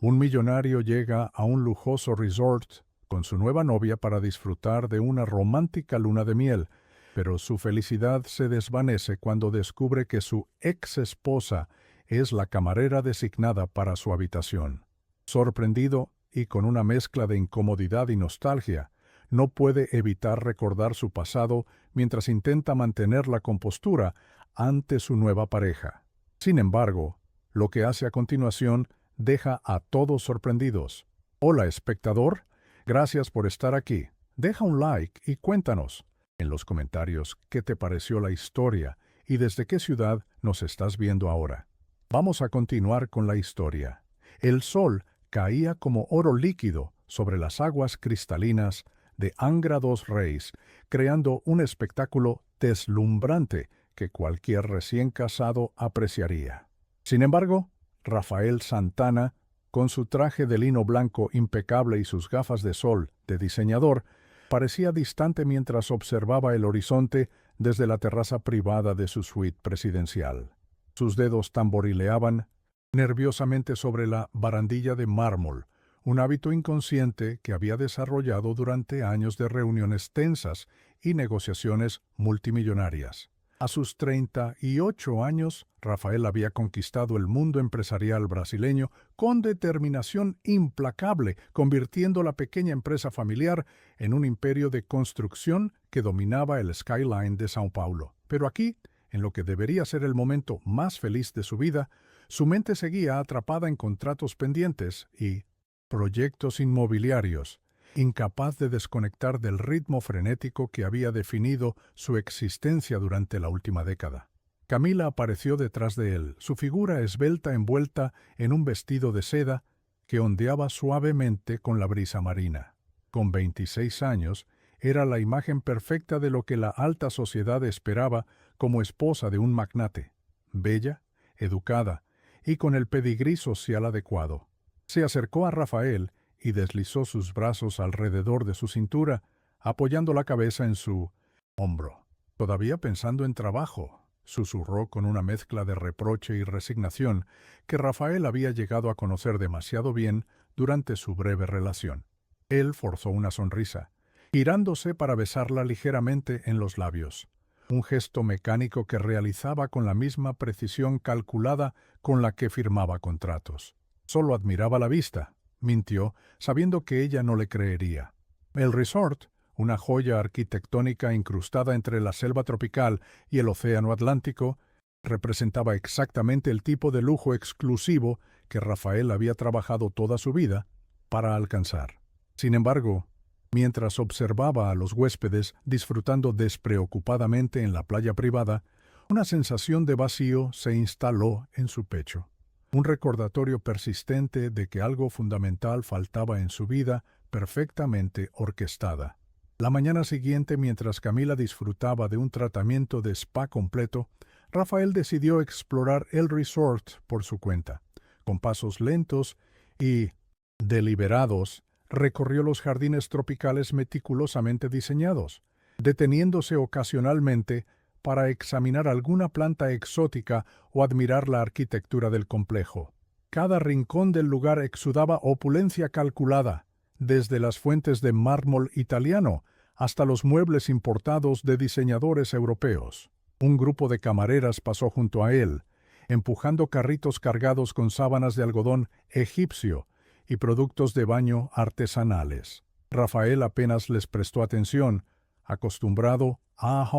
Un millonario llega a un lujoso resort con su nueva novia para disfrutar de una romántica luna de miel, pero su felicidad se desvanece cuando descubre que su ex esposa es la camarera designada para su habitación. Sorprendido y con una mezcla de incomodidad y nostalgia, no puede evitar recordar su pasado mientras intenta mantener la compostura ante su nueva pareja. Sin embargo, lo que hace a continuación deja a todos sorprendidos. Hola, espectador. Gracias por estar aquí. Deja un like y cuéntanos en los comentarios qué te pareció la historia y desde qué ciudad nos estás viendo ahora. Vamos a continuar con la historia. El sol caía como oro líquido sobre las aguas cristalinas de Angra dos Reis, creando un espectáculo deslumbrante que cualquier recién casado apreciaría. Sin embargo, Rafael Santana, con su traje de lino blanco impecable y sus gafas de sol de diseñador, parecía distante mientras observaba el horizonte desde la terraza privada de su suite presidencial. Sus dedos tamborileaban nerviosamente sobre la barandilla de mármol, un hábito inconsciente que había desarrollado durante años de reuniones tensas y negociaciones multimillonarias. A sus 38 años, Rafael había conquistado el mundo empresarial brasileño con determinación implacable, convirtiendo la pequeña empresa familiar en un imperio de construcción que dominaba el skyline de São Paulo. Pero aquí, en lo que debería ser el momento más feliz de su vida, su mente seguía atrapada en contratos pendientes y proyectos inmobiliarios, incapaz de desconectar del ritmo frenético que había definido su existencia durante la última década. Camila apareció detrás de él, su figura esbelta envuelta en un vestido de seda que ondeaba suavemente con la brisa marina. Con 26 años, era la imagen perfecta de lo que la alta sociedad esperaba como esposa de un magnate, bella, educada y con el pedigrí social adecuado. Se acercó a Rafael y deslizó sus brazos alrededor de su cintura, apoyando la cabeza en su hombro. Todavía pensando en trabajo, susurró con una mezcla de reproche y resignación que Rafael había llegado a conocer demasiado bien durante su breve relación. Él forzó una sonrisa, girándose para besarla ligeramente en los labios, un gesto mecánico que realizaba con la misma precisión calculada con la que firmaba contratos. Solo admiraba la vista, mintió, sabiendo que ella no le creería. El resort, una joya arquitectónica incrustada entre la selva tropical y el océano Atlántico, representaba exactamente el tipo de lujo exclusivo que Rafael había trabajado toda su vida para alcanzar. Sin embargo, mientras observaba a los huéspedes disfrutando despreocupadamente en la playa privada, una sensación de vacío se instaló en su pecho. Un recordatorio persistente de que algo fundamental faltaba en su vida, perfectamente orquestada. La mañana siguiente, mientras Camila disfrutaba de un tratamiento de spa completo, Rafael decidió explorar el resort por su cuenta. Con pasos lentos y deliberados, recorrió los jardines tropicales meticulosamente diseñados, deteniéndose ocasionalmente para examinar alguna planta exótica o admirar la arquitectura del complejo. Cada rincón del lugar exudaba opulencia calculada, desde las fuentes de mármol italiano hasta los muebles importados de diseñadores europeos. Un grupo de camareras pasó junto a él, empujando carritos cargados con sábanas de algodón egipcio y productos de baño artesanales. Rafael apenas les prestó atención, acostumbrado a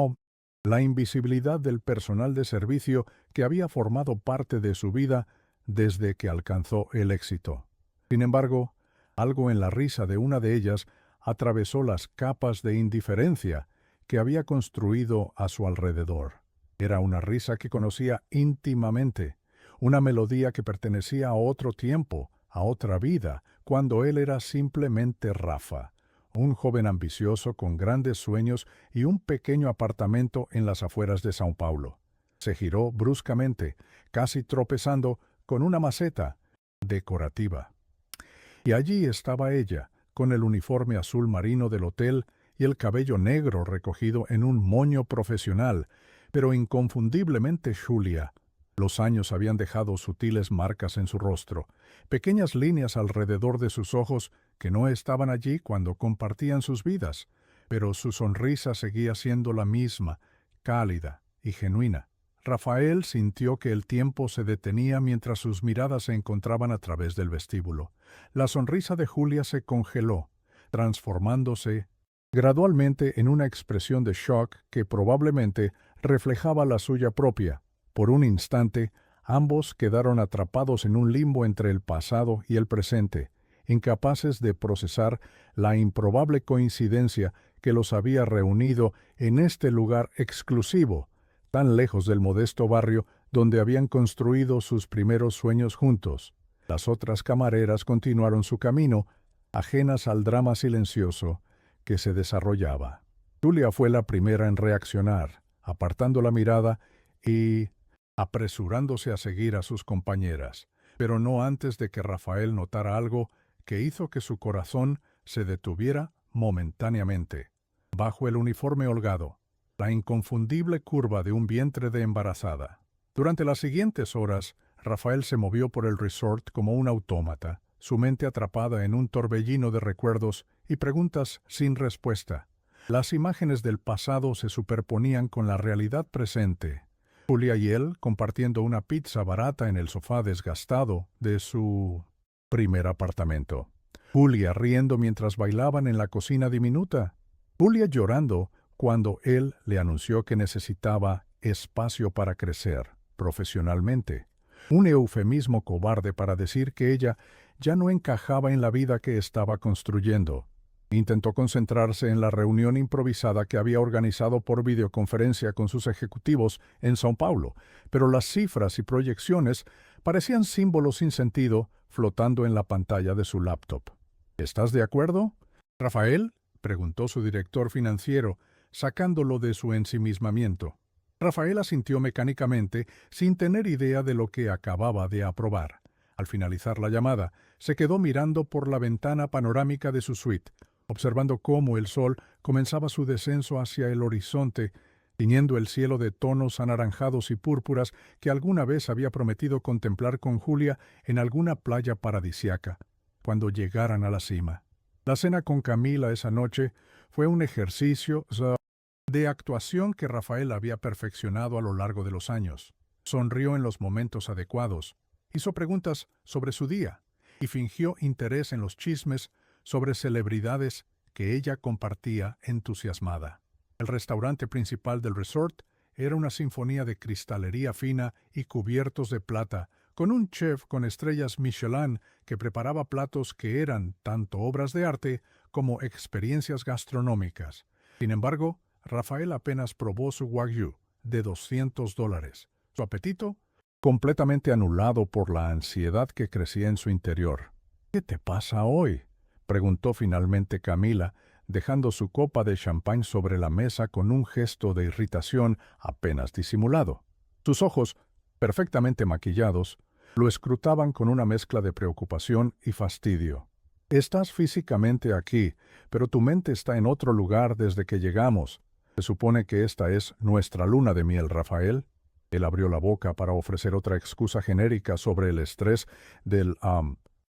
la invisibilidad del personal de servicio que había formado parte de su vida desde que alcanzó el éxito. Sin embargo, algo en la risa de una de ellas atravesó las capas de indiferencia que había construido a su alrededor. Era una risa que conocía íntimamente, una melodía que pertenecía a otro tiempo, a otra vida, cuando él era simplemente Rafa, un joven ambicioso con grandes sueños y un pequeño apartamento en las afueras de São Paulo. Se giró bruscamente, casi tropezando con una maceta decorativa. Y allí estaba ella, con el uniforme azul marino del hotel y el cabello negro recogido en un moño profesional, pero inconfundiblemente Julia, Los años habían dejado sutiles marcas en su rostro, pequeñas líneas alrededor de sus ojos que no estaban allí cuando compartían sus vidas, pero su sonrisa seguía siendo la misma, cálida y genuina. Rafael sintió que el tiempo se detenía mientras sus miradas se encontraban a través del vestíbulo. La sonrisa de Julia se congeló, transformándose gradualmente en una expresión de shock que probablemente reflejaba la suya propia. Por un instante, ambos quedaron atrapados en un limbo entre el pasado y el presente, incapaces de procesar la improbable coincidencia que los había reunido en este lugar exclusivo, tan lejos del modesto barrio donde habían construido sus primeros sueños juntos. Las otras camareras continuaron su camino, ajenas al drama silencioso que se desarrollaba. Julia fue la primera en reaccionar, apartando la mirada y apresurándose a seguir a sus compañeras, pero no antes de que Rafael notara algo que hizo que su corazón se detuviera momentáneamente. Bajo el uniforme holgado, la inconfundible curva de un vientre de embarazada. Durante las siguientes horas, Rafael se movió por el resort como un autómata, su mente atrapada en un torbellino de recuerdos y preguntas sin respuesta. Las imágenes del pasado se superponían con la realidad presente. Julia y él compartiendo una pizza barata en el sofá desgastado de su primer apartamento. Julia riendo mientras bailaban en la cocina diminuta. Julia llorando cuando él le anunció que necesitaba espacio para crecer profesionalmente. Un eufemismo cobarde para decir que ella ya no encajaba en la vida que estaba construyendo. Intentó concentrarse en la reunión improvisada que había organizado por videoconferencia con sus ejecutivos en São Paulo, pero las cifras y proyecciones parecían símbolos sin sentido flotando en la pantalla de su laptop. ¿Estás de acuerdo, Rafael?, preguntó su director financiero, sacándolo de su ensimismamiento. Rafael asintió mecánicamente, sin tener idea de lo que acababa de aprobar. Al finalizar la llamada, se quedó mirando por la ventana panorámica de su suite, observando cómo el sol comenzaba su descenso hacia el horizonte, tiñendo el cielo de tonos anaranjados y púrpuras que alguna vez había prometido contemplar con Julia en alguna playa paradisiaca, cuando llegaran a la cima. La cena con Camila esa noche fue un ejercicio de actuación que Rafael había perfeccionado a lo largo de los años. Sonrió en los momentos adecuados, hizo preguntas sobre su día y fingió interés en los chismes sobre celebridades que ella compartía entusiasmada. El restaurante principal del resort era una sinfonía de cristalería fina y cubiertos de plata, con un chef con estrellas Michelin que preparaba platos que eran tanto obras de arte como experiencias gastronómicas. Sin embargo, Rafael apenas probó su wagyu de $200. Su apetito, completamente anulado por la ansiedad que crecía en su interior. «¿Qué te pasa hoy?», preguntó finalmente Camila, dejando su copa de champán sobre la mesa con un gesto de irritación apenas disimulado. Sus ojos, perfectamente maquillados, lo escrutaban con una mezcla de preocupación y fastidio. «Estás físicamente aquí, pero tu mente está en otro lugar desde que llegamos. ¿Se supone que esta es nuestra luna de miel, Rafael?». Él abrió la boca para ofrecer otra excusa genérica sobre el estrés del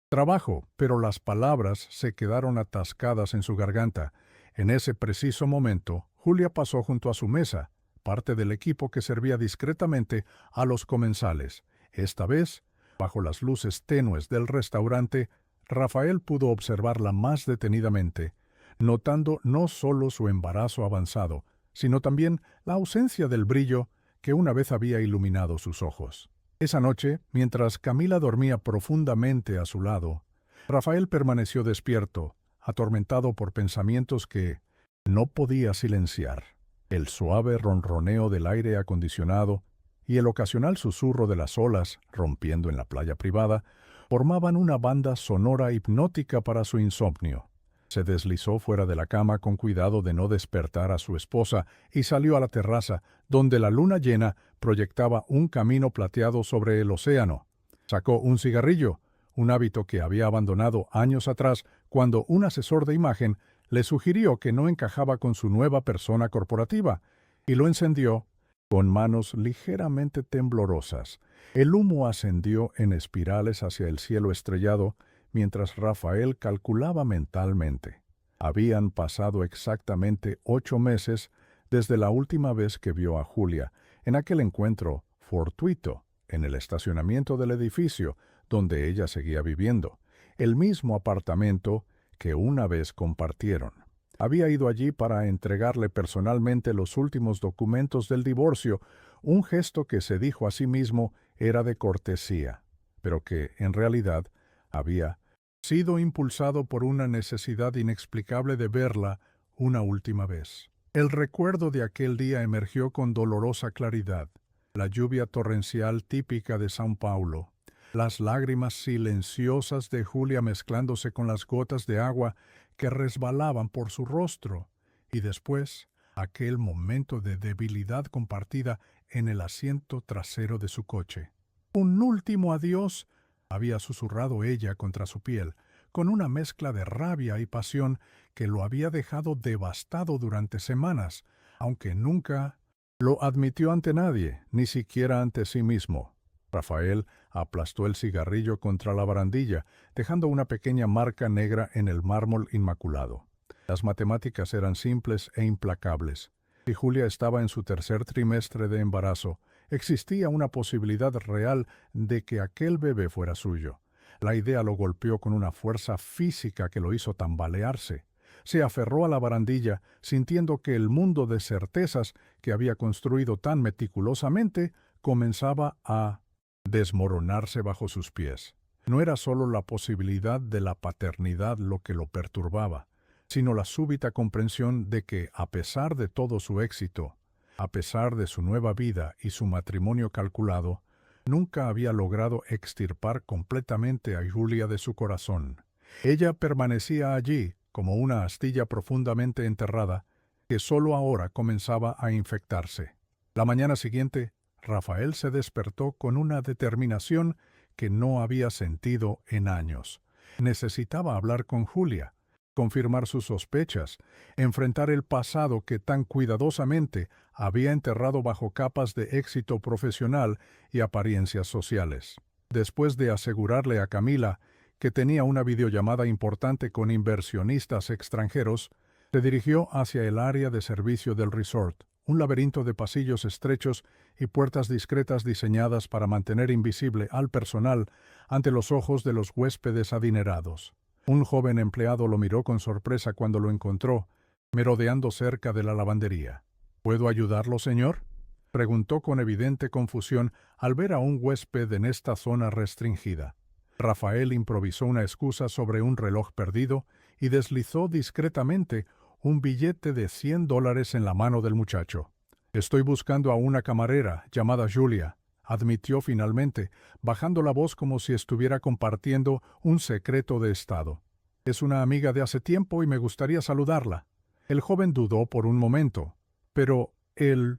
trabajo, pero las palabras se quedaron atascadas en su garganta. En ese preciso momento, Julia pasó junto a su mesa, parte del equipo que servía discretamente a los comensales. Esta vez, bajo las luces tenues del restaurante, Rafael pudo observarla más detenidamente, notando no solo su embarazo avanzado, sino también la ausencia del brillo que una vez había iluminado sus ojos. Esa noche, mientras Camila dormía profundamente a su lado, Rafael permaneció despierto, atormentado por pensamientos que no podía silenciar. El suave ronroneo del aire acondicionado y el ocasional susurro de las olas rompiendo en la playa privada formaban una banda sonora hipnótica para su insomnio. Se deslizó fuera de la cama con cuidado de no despertar a su esposa y salió a la terraza, donde la luna llena proyectaba un camino plateado sobre el océano. Sacó un cigarrillo, un hábito que había abandonado años atrás cuando un asesor de imagen le sugirió que no encajaba con su nueva persona corporativa, y lo encendió Con manos ligeramente temblorosas, el humo ascendió en espirales hacia el cielo estrellado mientras Rafael calculaba mentalmente. Habían pasado exactamente 8 meses desde la última vez que vio a Julia, en aquel encuentro fortuito en el estacionamiento del edificio donde ella seguía viviendo, el mismo apartamento que una vez compartieron. Había ido allí para entregarle personalmente los últimos documentos del divorcio, un gesto que se dijo a sí mismo era de cortesía, pero que, en realidad, había sido impulsado por una necesidad inexplicable de verla una última vez. El recuerdo de aquel día emergió con dolorosa claridad. La lluvia torrencial típica de São Paulo, las lágrimas silenciosas de Julia mezclándose con las gotas de agua que resbalaban por su rostro, y después aquel momento de debilidad compartida en el asiento trasero de su coche. «Un último adiós», había susurrado ella contra su piel, con una mezcla de rabia y pasión que lo había dejado devastado durante semanas, aunque nunca lo admitió ante nadie, ni siquiera ante sí mismo. Rafael aplastó el cigarrillo contra la barandilla, dejando una pequeña marca negra en el mármol inmaculado. Las matemáticas eran simples e implacables. Si Julia estaba en su tercer trimestre de embarazo, existía una posibilidad real de que aquel bebé fuera suyo. La idea lo golpeó con una fuerza física que lo hizo tambalearse. Se aferró a la barandilla, sintiendo que el mundo de certezas que había construido tan meticulosamente comenzaba a desmoronarse bajo sus pies. No era solo la posibilidad de la paternidad lo que lo perturbaba, sino la súbita comprensión de que, a pesar de todo su éxito, a pesar de su nueva vida y su matrimonio calculado, nunca había logrado extirpar completamente a Julia de su corazón. Ella permanecía allí, como una astilla profundamente enterrada, que solo ahora comenzaba a infectarse. La mañana siguiente, Rafael se despertó con una determinación que no había sentido en años. Necesitaba hablar con Julia, confirmar sus sospechas, enfrentar el pasado que tan cuidadosamente había enterrado bajo capas de éxito profesional y apariencias sociales. Después de asegurarle a Camila que tenía una videollamada importante con inversionistas extranjeros, se dirigió hacia el área de servicio del resort, un laberinto de pasillos estrechos y puertas discretas diseñadas para mantener invisible al personal ante los ojos de los huéspedes adinerados. Un joven empleado lo miró con sorpresa cuando lo encontró, merodeando cerca de la lavandería. «¿Puedo ayudarlo, señor?», preguntó con evidente confusión al ver a un huésped en esta zona restringida. Rafael improvisó una excusa sobre un reloj perdido y deslizó discretamente un billete de $100 en la mano del muchacho. «Estoy buscando a una camarera llamada Julia», admitió finalmente, bajando la voz como si estuviera compartiendo un secreto de estado. «Es una amiga de hace tiempo y me gustaría saludarla». El joven dudó por un momento, pero el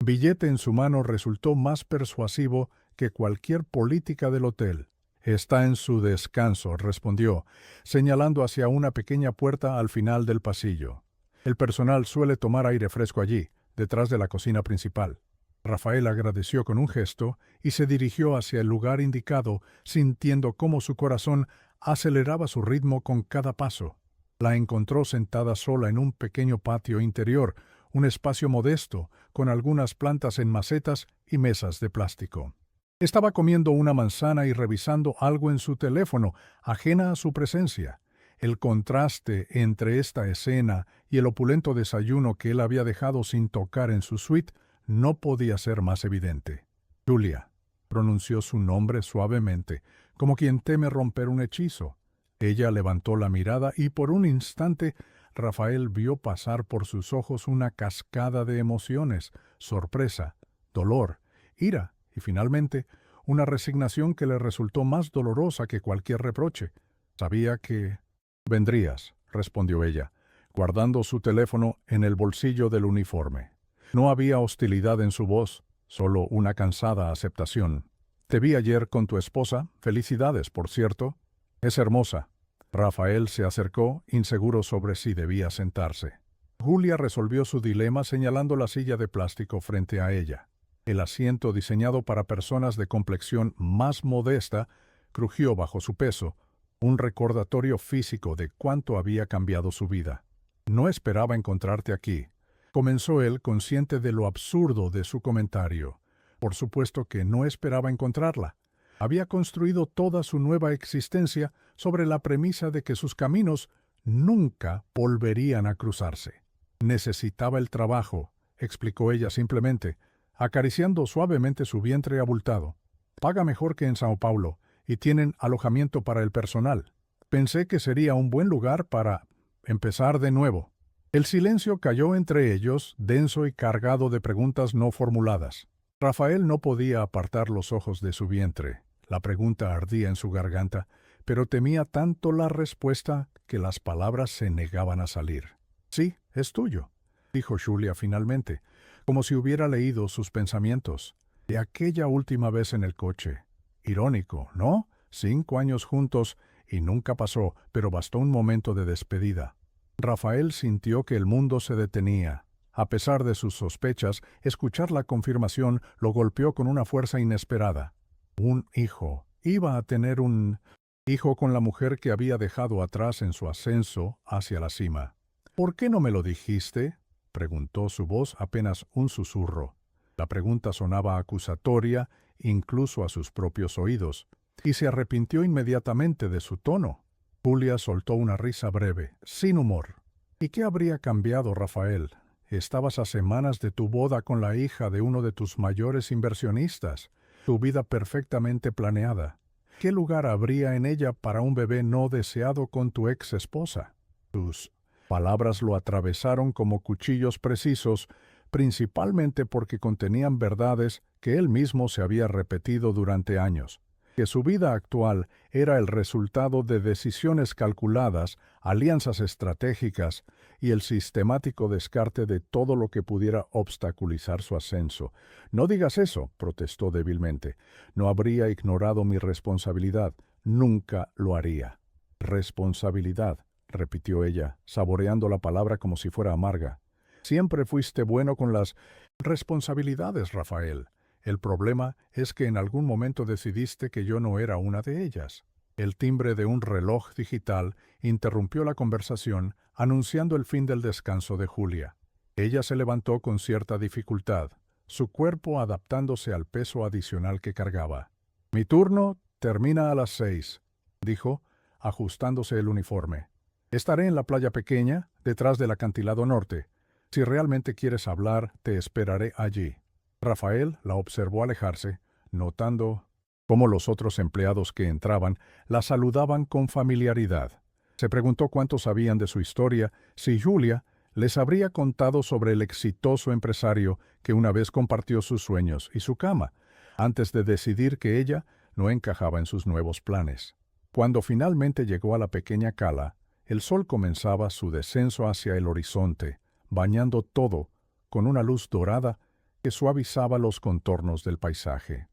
billete en su mano resultó más persuasivo que cualquier política del hotel. «Está en su descanso», respondió, señalando hacia una pequeña puerta al final del pasillo. «El personal suele tomar aire fresco allí, detrás de la cocina principal». Rafael agradeció con un gesto y se dirigió hacia el lugar indicado, sintiendo cómo su corazón aceleraba su ritmo con cada paso. La encontró sentada sola en un pequeño patio interior, un espacio modesto, con algunas plantas en macetas y mesas de plástico. Estaba comiendo una manzana y revisando algo en su teléfono, ajena a su presencia. El contraste entre esta escena y el opulento desayuno que él había dejado sin tocar en su suite no podía ser más evidente. «Julia», pronunció su nombre suavemente, como quien teme romper un hechizo. Ella levantó la mirada y por un instante Rafael vio pasar por sus ojos una cascada de emociones: sorpresa, dolor, ira y finalmente una resignación que le resultó más dolorosa que cualquier reproche. «Sabía que vendrías», respondió ella, guardando su teléfono en el bolsillo del uniforme. No había hostilidad en su voz, solo una cansada aceptación. «Te vi ayer con tu esposa. Felicidades, por cierto. Es hermosa». Rafael se acercó, inseguro sobre si debía sentarse. Julia resolvió su dilema señalando la silla de plástico frente a ella. El asiento diseñado para personas de complexión más modesta crujió bajo su peso, un recordatorio físico de cuánto había cambiado su vida. No esperaba encontrarte aquí, comenzó él, consciente de lo absurdo de su comentario. Por supuesto que no esperaba encontrarla. Había construido toda su nueva existencia sobre la premisa de que sus caminos nunca volverían a cruzarse. Necesitaba el trabajo, explicó ella simplemente, acariciando suavemente su vientre abultado. Paga mejor que en Sao Paulo, y tienen alojamiento para el personal. Pensé que sería un buen lugar para empezar de nuevo. El silencio cayó entre ellos, denso y cargado de preguntas no formuladas. Rafael no podía apartar los ojos de su vientre. La pregunta ardía en su garganta, pero temía tanto la respuesta que las palabras se negaban a salir. «Sí, es tuyo», dijo Julia finalmente, como si hubiera leído sus pensamientos. De aquella última vez en el coche. Irónico, ¿no? 5 años juntos y nunca pasó, pero bastó un momento de despedida. Rafael sintió que el mundo se detenía. A pesar de sus sospechas, escuchar la confirmación lo golpeó con una fuerza inesperada. Un hijo. Iba a tener un hijo con la mujer que había dejado atrás en su ascenso hacia la cima. «¿Por qué no me lo dijiste?», preguntó su voz apenas un susurro. La pregunta sonaba acusatoria, incluso a sus propios oídos, y se arrepintió inmediatamente de su tono. Julia soltó una risa breve, sin humor. «¿Y qué habría cambiado, Rafael? Estabas a semanas de tu boda con la hija de uno de tus mayores inversionistas, tu vida perfectamente planeada. ¿Qué lugar habría en ella para un bebé no deseado con tu ex esposa?» Sus palabras lo atravesaron como cuchillos precisos, principalmente porque contenían verdades que él mismo se había repetido durante años, que su vida actual era el resultado de decisiones calculadas, alianzas estratégicas y el sistemático descarte de todo lo que pudiera obstaculizar su ascenso. «No digas eso», protestó débilmente. «No habría ignorado mi responsabilidad. Nunca lo haría». «Responsabilidad», repitió ella, saboreando la palabra como si fuera amarga. «Siempre fuiste bueno con las responsabilidades, Rafael. El problema es que en algún momento decidiste que yo no era una de ellas». El timbre de un reloj digital interrumpió la conversación, anunciando el fin del descanso de Julia. Ella se levantó con cierta dificultad, su cuerpo adaptándose al peso adicional que cargaba. «Mi turno termina a las 6», dijo, ajustándose el uniforme. «Estaré en la playa pequeña, detrás del acantilado norte. Si realmente quieres hablar, te esperaré allí». Rafael la observó alejarse, notando cómo los otros empleados que entraban la saludaban con familiaridad. Se preguntó cuántos sabían de su historia, si Julia les habría contado sobre el exitoso empresario que una vez compartió sus sueños y su cama, antes de decidir que ella no encajaba en sus nuevos planes. Cuando finalmente llegó a la pequeña cala, el sol comenzaba su descenso hacia el horizonte, bañando todo con una luz dorada que suavizaba los contornos del paisaje.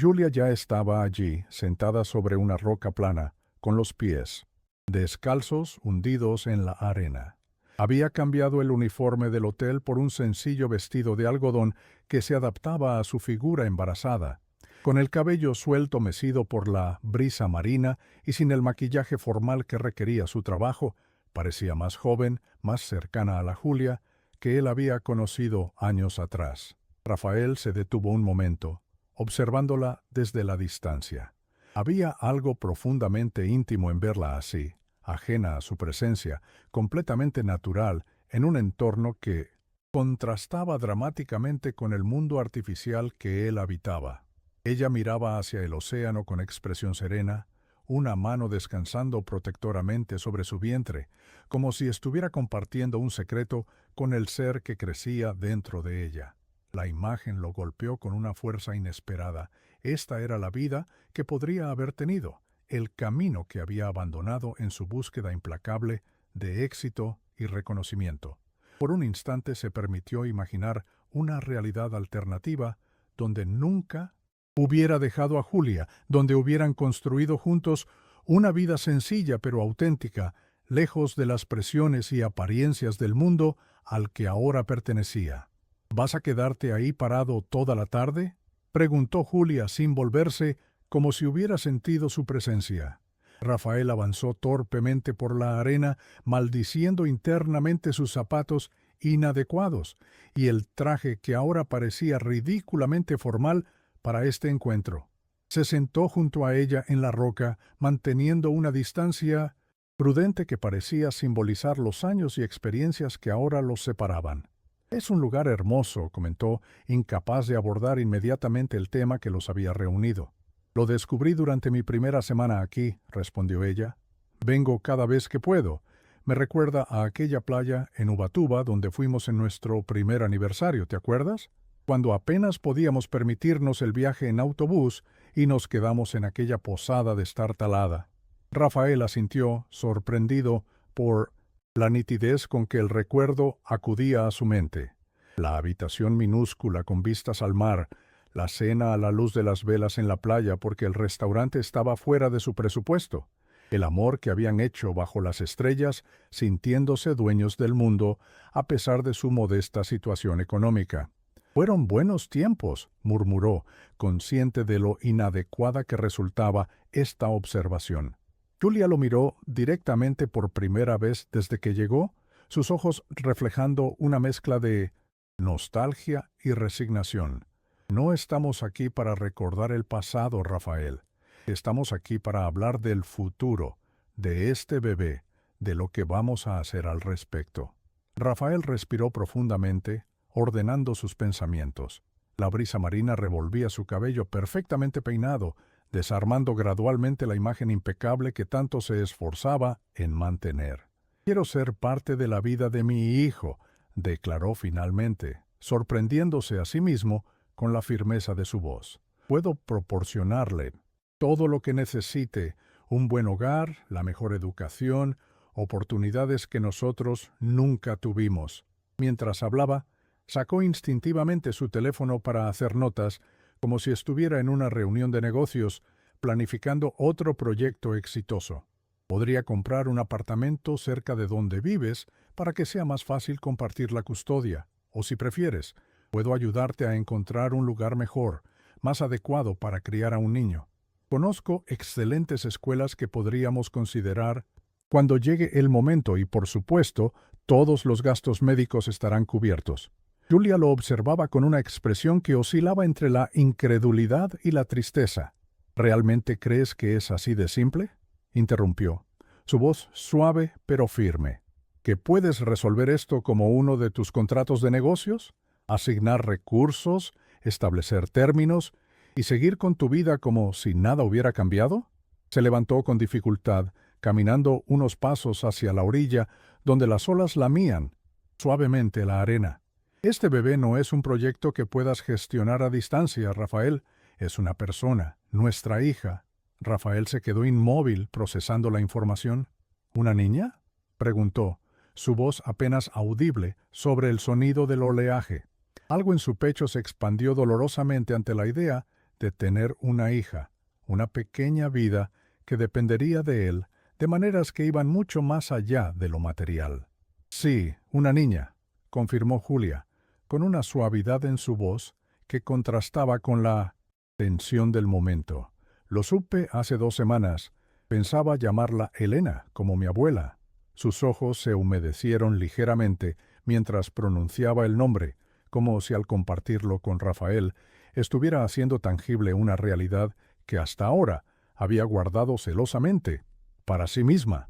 Julia ya estaba allí, sentada sobre una roca plana, con los pies descalzos hundidos en la arena. Había cambiado el uniforme del hotel por un sencillo vestido de algodón que se adaptaba a su figura embarazada. Con el cabello suelto mecido por la brisa marina y sin el maquillaje formal que requería su trabajo, parecía más joven, más cercana a la Julia que él había conocido años atrás. Rafael se detuvo un momento, observándola desde la distancia. Había algo profundamente íntimo en verla así, ajena a su presencia, completamente natural, en un entorno que contrastaba dramáticamente con el mundo artificial que él habitaba. Ella miraba hacia el océano con expresión serena, una mano descansando protectoramente sobre su vientre, como si estuviera compartiendo un secreto con el ser que crecía dentro de ella. La imagen lo golpeó con una fuerza inesperada. Esta era la vida que podría haber tenido, el camino que había abandonado en su búsqueda implacable de éxito y reconocimiento. Por un instante se permitió imaginar una realidad alternativa donde nunca hubiera dejado a Julia, donde hubieran construido juntos una vida sencilla pero auténtica, lejos de las presiones y apariencias del mundo al que ahora pertenecía. ¿Vas a quedarte ahí parado toda la tarde?, preguntó Julia sin volverse, como si hubiera sentido su presencia. Rafael avanzó torpemente por la arena, maldiciendo internamente sus zapatos inadecuados y el traje que ahora parecía ridículamente formal para este encuentro. Se sentó junto a ella en la roca, manteniendo una distancia prudente que parecía simbolizar los años y experiencias que ahora los separaban. «Es un lugar hermoso», comentó, incapaz de abordar inmediatamente el tema que los había reunido. «Lo descubrí durante mi primera semana aquí», respondió ella. «Vengo cada vez que puedo. Me recuerda a aquella playa en Ubatuba donde fuimos en nuestro primer aniversario, ¿te acuerdas? Cuando apenas podíamos permitirnos el viaje en autobús y nos quedamos en aquella posada destartalada». Rafael asintió, sorprendido por la nitidez con que el recuerdo acudía a su mente. La habitación minúscula con vistas al mar, la cena a la luz de las velas en la playa porque el restaurante estaba fuera de su presupuesto, el amor que habían hecho bajo las estrellas, sintiéndose dueños del mundo a pesar de su modesta situación económica. «Fueron buenos tiempos», murmuró, consciente de lo inadecuada que resultaba esta observación. Julia lo miró directamente por primera vez desde que llegó, sus ojos reflejando una mezcla de nostalgia y resignación. «No estamos aquí para recordar el pasado, Rafael. Estamos aquí para hablar del futuro, de este bebé, de lo que vamos a hacer al respecto». Rafael respiró profundamente, ordenando sus pensamientos. La brisa marina revolvía su cabello perfectamente peinado, desarmando gradualmente la imagen impecable que tanto se esforzaba en mantener. «Quiero ser parte de la vida de mi hijo», declaró finalmente, sorprendiéndose a sí mismo con la firmeza de su voz. «Puedo proporcionarle todo lo que necesite, un buen hogar, la mejor educación, oportunidades que nosotros nunca tuvimos». Mientras hablaba, sacó instintivamente su teléfono para hacer notas, como si estuviera en una reunión de negocios, planificando otro proyecto exitoso. «Podría comprar un apartamento cerca de donde vives para que sea más fácil compartir la custodia. O si prefieres, puedo ayudarte a encontrar un lugar mejor, más adecuado para criar a un niño. Conozco excelentes escuelas que podríamos considerar cuando llegue el momento y, por supuesto, todos los gastos médicos estarán cubiertos». Julia lo observaba con una expresión que oscilaba entre la incredulidad y la tristeza. «¿Realmente crees que es así de simple?», interrumpió, su voz suave pero firme. «¿Que puedes resolver esto como uno de tus contratos de negocios? ¿Asignar recursos, establecer términos y seguir con tu vida como si nada hubiera cambiado?» Se levantó con dificultad, caminando unos pasos hacia la orilla, donde las olas lamían suavemente la arena. «Este bebé no es un proyecto que puedas gestionar a distancia, Rafael. Es una persona, nuestra hija». Rafael se quedó inmóvil procesando la información. «¿Una niña?», preguntó, su voz apenas audible sobre el sonido del oleaje. Algo en su pecho se expandió dolorosamente ante la idea de tener una hija, una pequeña vida que dependería de él, de maneras que iban mucho más allá de lo material. «Sí, una niña», confirmó Julia, con una suavidad en su voz que contrastaba con la tensión del momento. «Lo supe hace 2 semanas. Pensaba llamarla Elena, como mi abuela». Sus ojos se humedecieron ligeramente mientras pronunciaba el nombre, como si al compartirlo con Rafael estuviera haciendo tangible una realidad que hasta ahora había guardado celosamente para sí misma.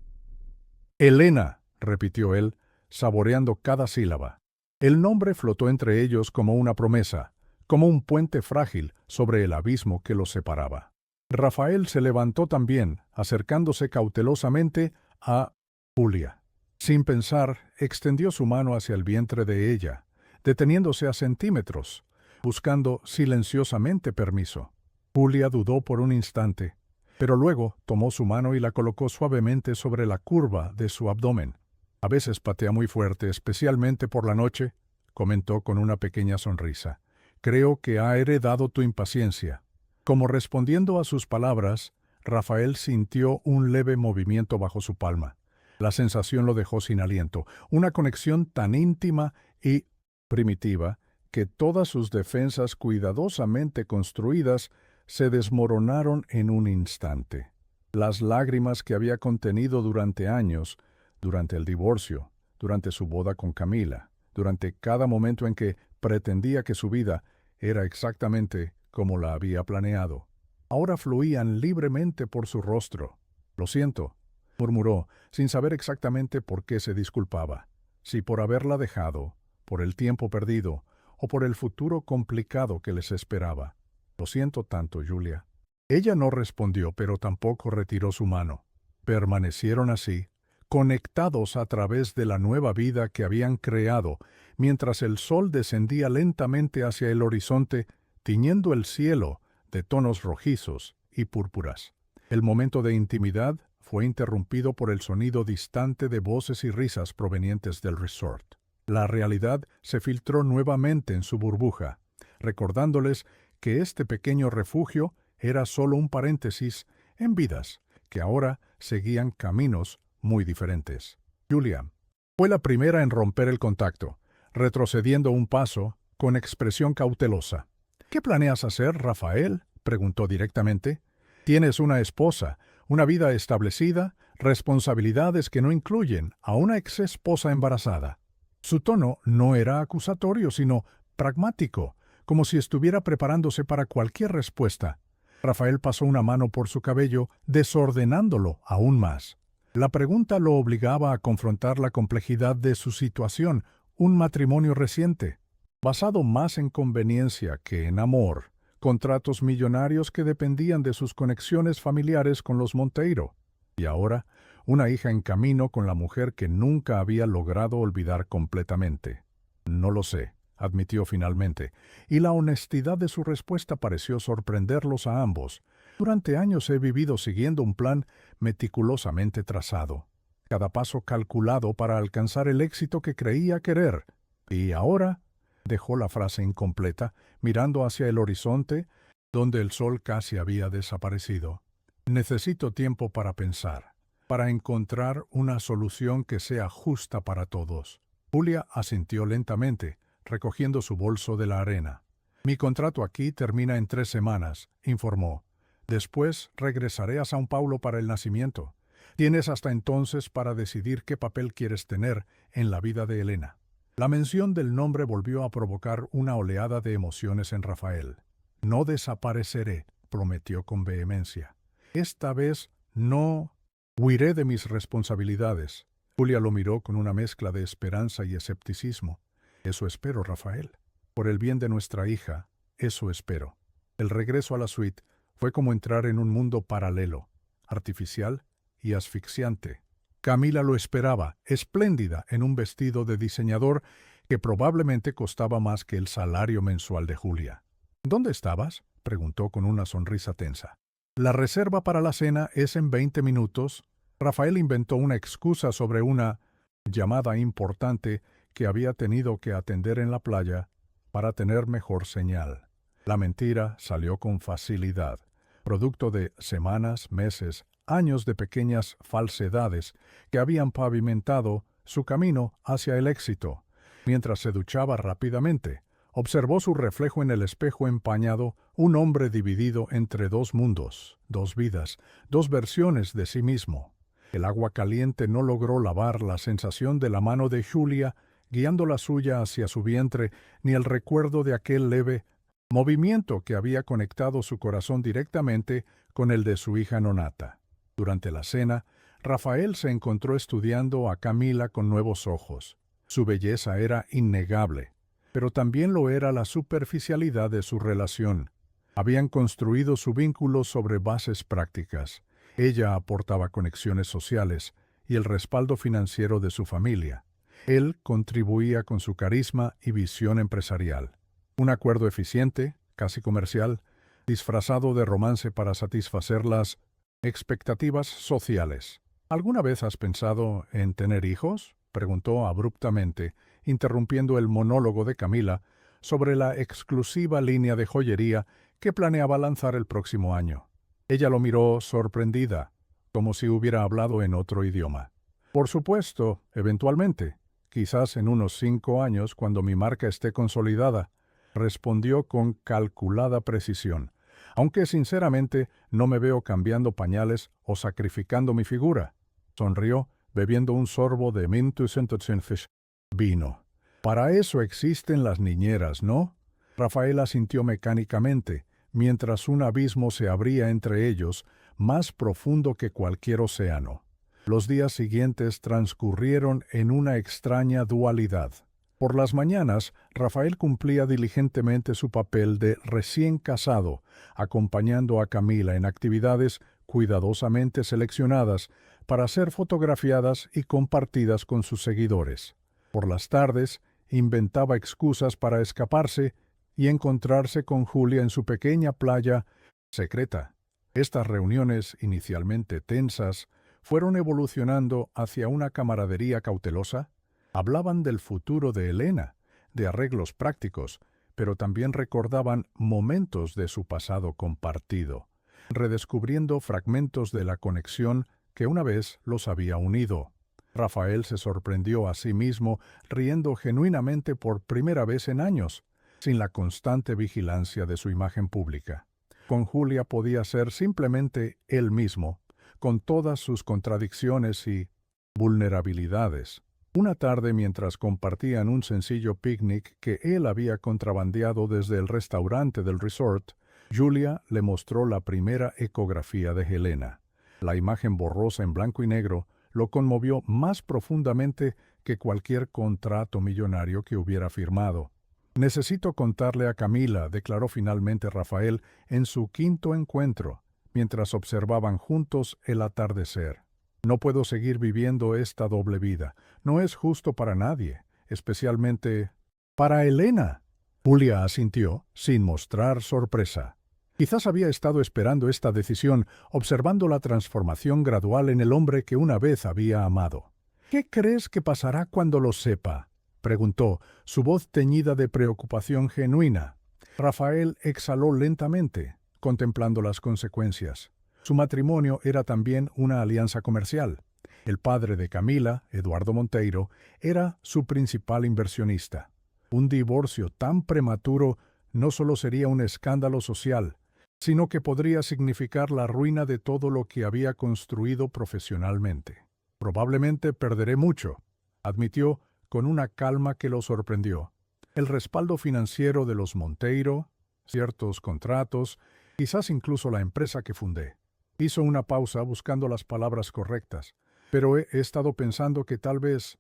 «Elena», repitió él, saboreando cada sílaba. El nombre flotó entre ellos como una promesa, como un puente frágil sobre el abismo que los separaba. Rafael se levantó también, acercándose cautelosamente a Julia. Sin pensar, extendió su mano hacia el vientre de ella, deteniéndose a centímetros, buscando silenciosamente permiso. Julia dudó por un instante, pero luego tomó su mano y la colocó suavemente sobre la curva de su abdomen. «A veces patea muy fuerte, especialmente por la noche», comentó con una pequeña sonrisa. «Creo que ha heredado tu impaciencia». Como respondiendo a sus palabras, Rafael sintió un leve movimiento bajo su palma. La sensación lo dejó sin aliento, una conexión tan íntima y primitiva que todas sus defensas cuidadosamente construidas se desmoronaron en un instante. Las lágrimas que había contenido durante años, durante el divorcio, durante su boda con Camila, durante cada momento en que pretendía que su vida era exactamente como la había planeado, ahora fluían libremente por su rostro. «Lo siento», murmuró, sin saber exactamente por qué se disculpaba, si por haberla dejado, por el tiempo perdido, o por el futuro complicado que les esperaba. «Lo siento tanto, Julia». Ella no respondió, pero tampoco retiró su mano. Permanecieron así, conectados a través de la nueva vida que habían creado, mientras el sol descendía lentamente hacia el horizonte, tiñendo el cielo de tonos rojizos y púrpuras. El momento de intimidad fue interrumpido por el sonido distante de voces y risas provenientes del resort. La realidad se filtró nuevamente en su burbuja, recordándoles que este pequeño refugio era solo un paréntesis en vidas que ahora seguían caminos muy diferentes. Julia fue la primera en romper el contacto, retrocediendo un paso con expresión cautelosa. «¿Qué planeas hacer, Rafael?», preguntó directamente. «Tienes una esposa, una vida establecida, responsabilidades que no incluyen a una exesposa embarazada». Su tono no era acusatorio, sino pragmático, como si estuviera preparándose para cualquier respuesta. Rafael pasó una mano por su cabello, desordenándolo aún más. La pregunta lo obligaba a confrontar la complejidad de su situación, un matrimonio reciente, basado más en conveniencia que en amor, contratos millonarios que dependían de sus conexiones familiares con los Monteiro, y ahora una hija en camino con la mujer que nunca había logrado olvidar completamente. «No lo sé», admitió finalmente, y la honestidad de su respuesta pareció sorprenderlos a ambos. «Durante años he vivido siguiendo un plan meticulosamente trazado, cada paso calculado para alcanzar el éxito que creía querer. Y ahora», dejó la frase incompleta, mirando hacia el horizonte, donde el sol casi había desaparecido. «Necesito tiempo para pensar, para encontrar una solución que sea justa para todos». Julia asintió lentamente, recogiendo su bolso de la arena. «Mi contrato aquí termina en 3 semanas», informó. «Después regresaré a São Paulo para el nacimiento. Tienes hasta entonces para decidir qué papel quieres tener en la vida de Helena». La mención del nombre volvió a provocar una oleada de emociones en Rafael. «No desapareceré», prometió con vehemencia. «Esta vez no huiré de mis responsabilidades». Julia lo miró con una mezcla de esperanza y escepticismo. «Eso espero, Rafael. Por el bien de nuestra hija, eso espero». El regreso a la suite fue como entrar en un mundo paralelo, artificial y asfixiante. Camila lo esperaba, espléndida, en un vestido de diseñador que probablemente costaba más que el salario mensual de Julia. «¿Dónde estabas?», preguntó con una sonrisa tensa. «La reserva para la cena es en 20 minutos». Rafael inventó una excusa sobre una llamada importante que había tenido que atender en la playa para tener mejor señal. La mentira salió con facilidad, producto de semanas, meses, años de pequeñas falsedades que habían pavimentado su camino hacia el éxito. Mientras se duchaba rápidamente, observó su reflejo en el espejo empañado, un hombre dividido entre 2 mundos, 2 vidas, 2 versiones de sí mismo. El agua caliente no logró lavar la sensación de la mano de Julia guiando la suya hacia su vientre, ni el recuerdo de aquel leve movimiento que había conectado su corazón directamente con el de su hija Nonata. Durante la cena, Rafael se encontró estudiando a Camila con nuevos ojos. Su belleza era innegable, pero también lo era la superficialidad de su relación. Habían construido su vínculo sobre bases prácticas. Ella aportaba conexiones sociales y el respaldo financiero de su familia. Él contribuía con su carisma y visión empresarial. Un acuerdo eficiente, casi comercial, disfrazado de romance para satisfacer las expectativas sociales. «¿Alguna vez has pensado en tener hijos?», preguntó abruptamente, interrumpiendo el monólogo de Camila sobre la exclusiva línea de joyería que planeaba lanzar el próximo año. Ella lo miró sorprendida, como si hubiera hablado en otro idioma. «Por supuesto, eventualmente. Quizás en unos 5 años, cuando mi marca esté consolidada. respondió con calculada precisión, aunque sinceramente no me veo cambiando pañales o sacrificando mi figura. Sonrió, bebiendo un sorbo de Mintus Entonces vino. Para eso existen las niñeras, ¿no? Rafael asintió mecánicamente, mientras un abismo se abría entre ellos, más profundo que cualquier océano. Los días siguientes transcurrieron en una extraña dualidad. Por las mañanas, Rafael cumplía diligentemente su papel de recién casado, acompañando a Camila en actividades cuidadosamente seleccionadas para ser fotografiadas y compartidas con sus seguidores. Por las tardes, inventaba excusas para escaparse y encontrarse con Julia en su pequeña playa secreta. Estas reuniones, inicialmente tensas, fueron evolucionando hacia una camaradería cautelosa. Hablaban del futuro de Helena, de arreglos prácticos, pero también recordaban momentos de su pasado compartido, redescubriendo fragmentos de la conexión que una vez los había unido. Rafael se sorprendió a sí mismo, riendo genuinamente por primera vez en años, sin la constante vigilancia de su imagen pública. Con Julia podía ser simplemente él mismo, con todas sus contradicciones y vulnerabilidades. Una tarde, mientras compartían un sencillo picnic que él había contrabandeado desde el restaurante del resort, Julia le mostró la primera ecografía de Helena. La imagen borrosa en blanco y negro lo conmovió más profundamente que cualquier contrato millonario que hubiera firmado. «Necesito contarle a Camila», declaró finalmente Rafael en su quinto encuentro, mientras observaban juntos el atardecer. «No puedo seguir viviendo esta doble vida. No es justo para nadie, especialmente para Helena». Julia asintió, sin mostrar sorpresa. Quizás había estado esperando esta decisión, observando la transformación gradual en el hombre que una vez había amado. «¿Qué crees que pasará cuando lo sepa?», preguntó, su voz teñida de preocupación genuina. Rafael exhaló lentamente, contemplando las consecuencias. Su matrimonio era también una alianza comercial. El padre de Camila, Eduardo Monteiro, era su principal inversionista. Un divorcio tan prematuro no solo sería un escándalo social, sino que podría significar la ruina de todo lo que había construido profesionalmente. «Probablemente perderé mucho», admitió con una calma que lo sorprendió. «El respaldo financiero de los Monteiro, ciertos contratos, quizás incluso la empresa que fundé». Hizo una pausa buscando las palabras correctas. «Pero he estado pensando que tal vez,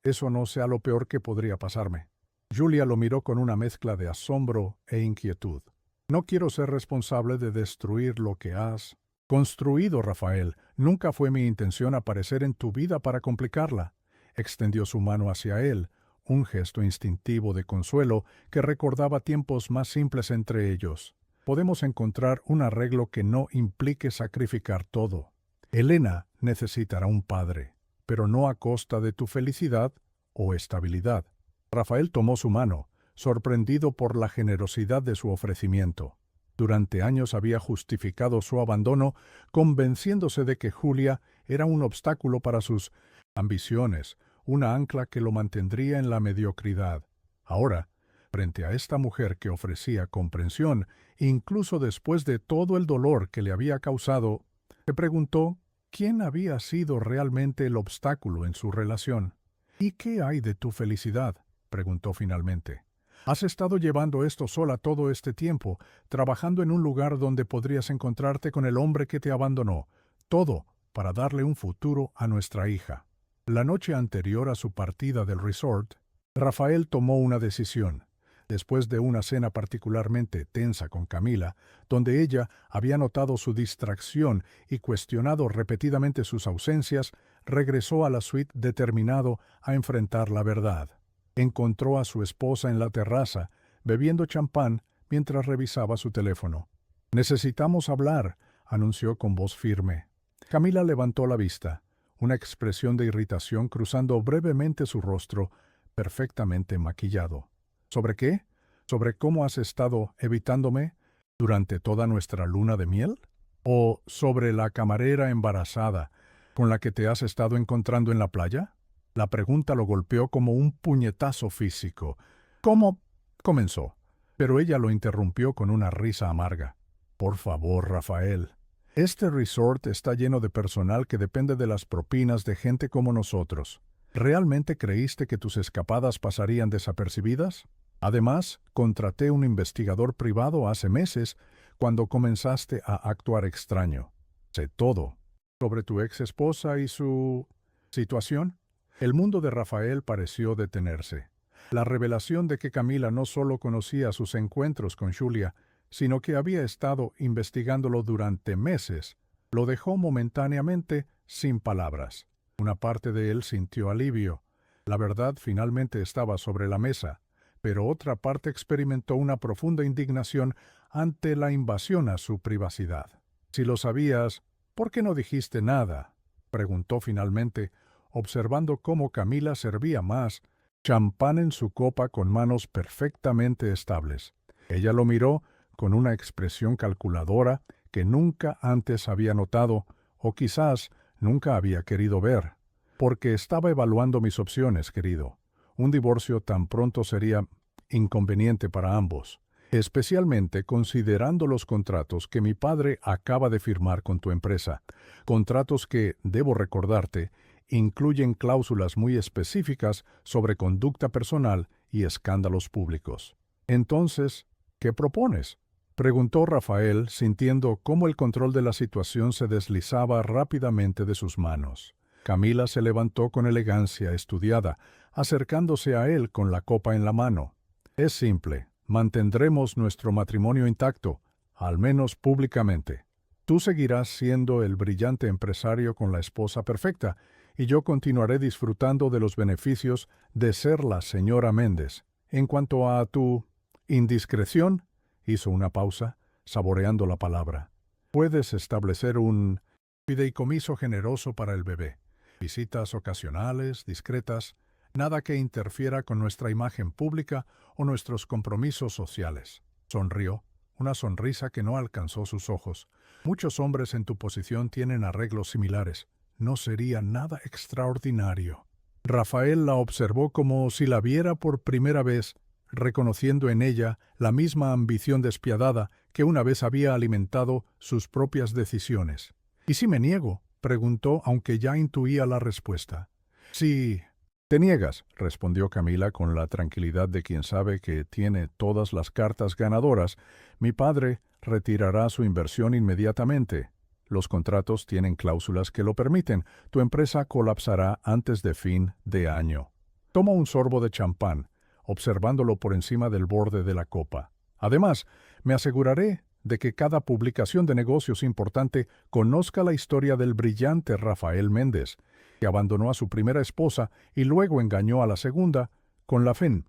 eso no sea lo peor que podría pasarme». Julia lo miró con una mezcla de asombro e inquietud. «No quiero ser responsable de destruir lo que has construido, Rafael. Nunca fue mi intención aparecer en tu vida para complicarla». Extendió su mano hacia él, un gesto instintivo de consuelo que recordaba tiempos más simples entre ellos. «Podemos encontrar un arreglo que no implique sacrificar todo. Helena necesitará un padre, pero no a costa de tu felicidad o estabilidad». Rafael tomó su mano, sorprendido por la generosidad de su ofrecimiento. Durante años había justificado su abandono, convenciéndose de que Julia era un obstáculo para sus ambiciones, una ancla que lo mantendría en la mediocridad. Ahora, frente a esta mujer que ofrecía comprensión, incluso después de todo el dolor que le había causado, se preguntó quién había sido realmente el obstáculo en su relación. «¿Y qué hay de tu felicidad?», preguntó finalmente. «Has estado llevando esto sola todo este tiempo, trabajando en un lugar donde podrías encontrarte con el hombre que te abandonó, todo para darle un futuro a nuestra hija». La noche anterior a su partida del resort, Rafael tomó una decisión. Después de una cena particularmente tensa con Camila, donde ella había notado su distracción y cuestionado repetidamente sus ausencias, regresó a la suite determinado a enfrentar la verdad. Encontró a su esposa en la terraza, bebiendo champán mientras revisaba su teléfono. «Necesitamos hablar», anunció con voz firme. Camila levantó la vista, una expresión de irritación cruzando brevemente su rostro, perfectamente maquillado. «¿Sobre qué? ¿Sobre cómo has estado evitándome durante toda nuestra luna de miel? ¿O sobre la camarera embarazada con la que te has estado encontrando en la playa?» La pregunta lo golpeó como un puñetazo físico. «¿Cómo? comenzó, pero ella lo interrumpió con una risa amarga. Por favor, Rafael. Este resort está lleno de personal que depende de las propinas de gente como nosotros. ¿Realmente creíste que tus escapadas pasarían desapercibidas? Además, contraté un investigador privado hace meses cuando comenzaste a actuar extraño. Sé todo. ¿Sobre tu ex esposa y su situación? El mundo de Rafael pareció detenerse. La revelación de que Camila no solo conocía sus encuentros con Julia, sino que había estado investigándolo durante meses, lo dejó momentáneamente sin palabras. Una parte de él sintió alivio. La verdad finalmente estaba sobre la mesa, pero otra parte experimentó una profunda indignación ante la invasión a su privacidad. Si lo sabías, ¿por qué no dijiste nada?, preguntó finalmente, observando cómo Camila servía más champán en su copa con manos perfectamente estables. Ella lo miró con una expresión calculadora que nunca antes había notado, o quizás nunca había querido ver. Porque estaba evaluando mis opciones, querido. Un divorcio tan pronto sería inconveniente para ambos, especialmente considerando los contratos que mi padre acaba de firmar con tu empresa. Contratos que, debo recordarte, incluyen cláusulas muy específicas sobre conducta personal y escándalos públicos. Entonces, ¿qué propones?, preguntó Rafael, sintiendo cómo el control de la situación se deslizaba rápidamente de sus manos. Camila se levantó con elegancia estudiada, acercándose a él con la copa en la mano. Es simple, mantendremos nuestro matrimonio intacto, al menos públicamente. Tú seguirás siendo el brillante empresario con la esposa perfecta, y yo continuaré disfrutando de los beneficios de ser la señora Méndez. En cuanto a tu indiscreción, hizo una pausa, saboreando la palabra. Puedes establecer un fideicomiso generoso para el bebé. Visitas ocasionales, discretas, nada que interfiera con nuestra imagen pública o nuestros compromisos sociales. Sonrió, una sonrisa que no alcanzó sus ojos. Muchos hombres en tu posición tienen arreglos similares. No sería nada extraordinario. Rafael la observó como si la viera por primera vez, reconociendo en ella la misma ambición despiadada que una vez había alimentado sus propias decisiones. ¿Y si me niego?, preguntó, aunque ya intuía la respuesta. Sí. Te niegas, respondió Camila con la tranquilidad de quien sabe que tiene todas las cartas ganadoras. Mi padre retirará su inversión inmediatamente. Los contratos tienen cláusulas que lo permiten. Tu empresa colapsará antes de fin de año. Toma un sorbo de champán, observándolo por encima del borde de la copa. Además, me aseguraré de que cada publicación de negocios importante conozca la historia del brillante Rafael Méndez, que abandonó a su primera esposa y luego engañó a la segunda con la fe.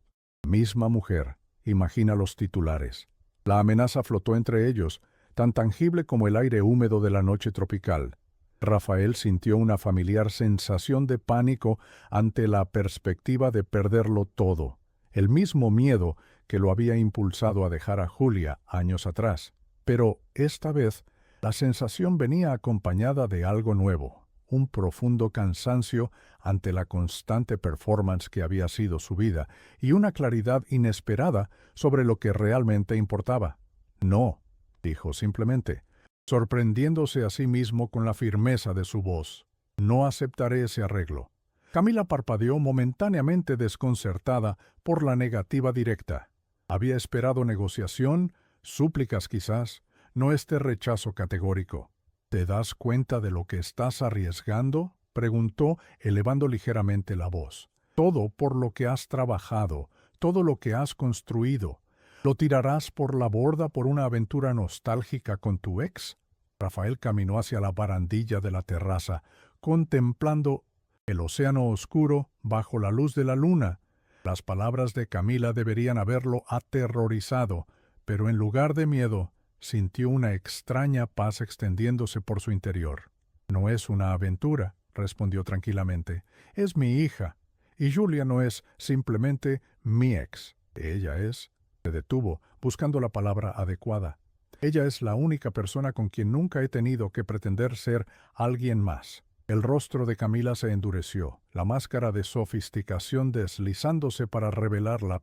Misma mujer, imagina los titulares. La amenaza flotó entre ellos, tan tangible como el aire húmedo de la noche tropical. Rafael sintió una familiar sensación de pánico ante la perspectiva de perderlo todo, el mismo miedo que lo había impulsado a dejar a Julia años atrás. Pero esta vez la sensación venía acompañada de algo nuevo, un profundo cansancio ante la constante performance que había sido su vida y una claridad inesperada sobre lo que realmente importaba. No, dijo simplemente, sorprendiéndose a sí mismo con la firmeza de su voz. No aceptaré ese arreglo. Camila parpadeó momentáneamente desconcertada por la negativa directa. Había esperado negociación, súplicas quizás, no este rechazo categórico. ¿Te das cuenta de lo que estás arriesgando?, preguntó, elevando ligeramente la voz. Todo por lo que has trabajado, todo lo que has construido. ¿Lo tirarás por la borda por una aventura nostálgica con tu ex? Rafael caminó hacia la barandilla de la terraza, contemplando el océano oscuro bajo la luz de la luna. Las palabras de Camila deberían haberlo aterrorizado, pero en lugar de miedo, sintió una extraña paz extendiéndose por su interior. No es una aventura, respondió tranquilamente. Es mi hija. Y Julia no es simplemente mi ex. Ella es... Se detuvo, buscando la palabra adecuada. Ella es la única persona con quien nunca he tenido que pretender ser alguien más. El rostro de Camila se endureció, la máscara de sofisticación deslizándose para revelar la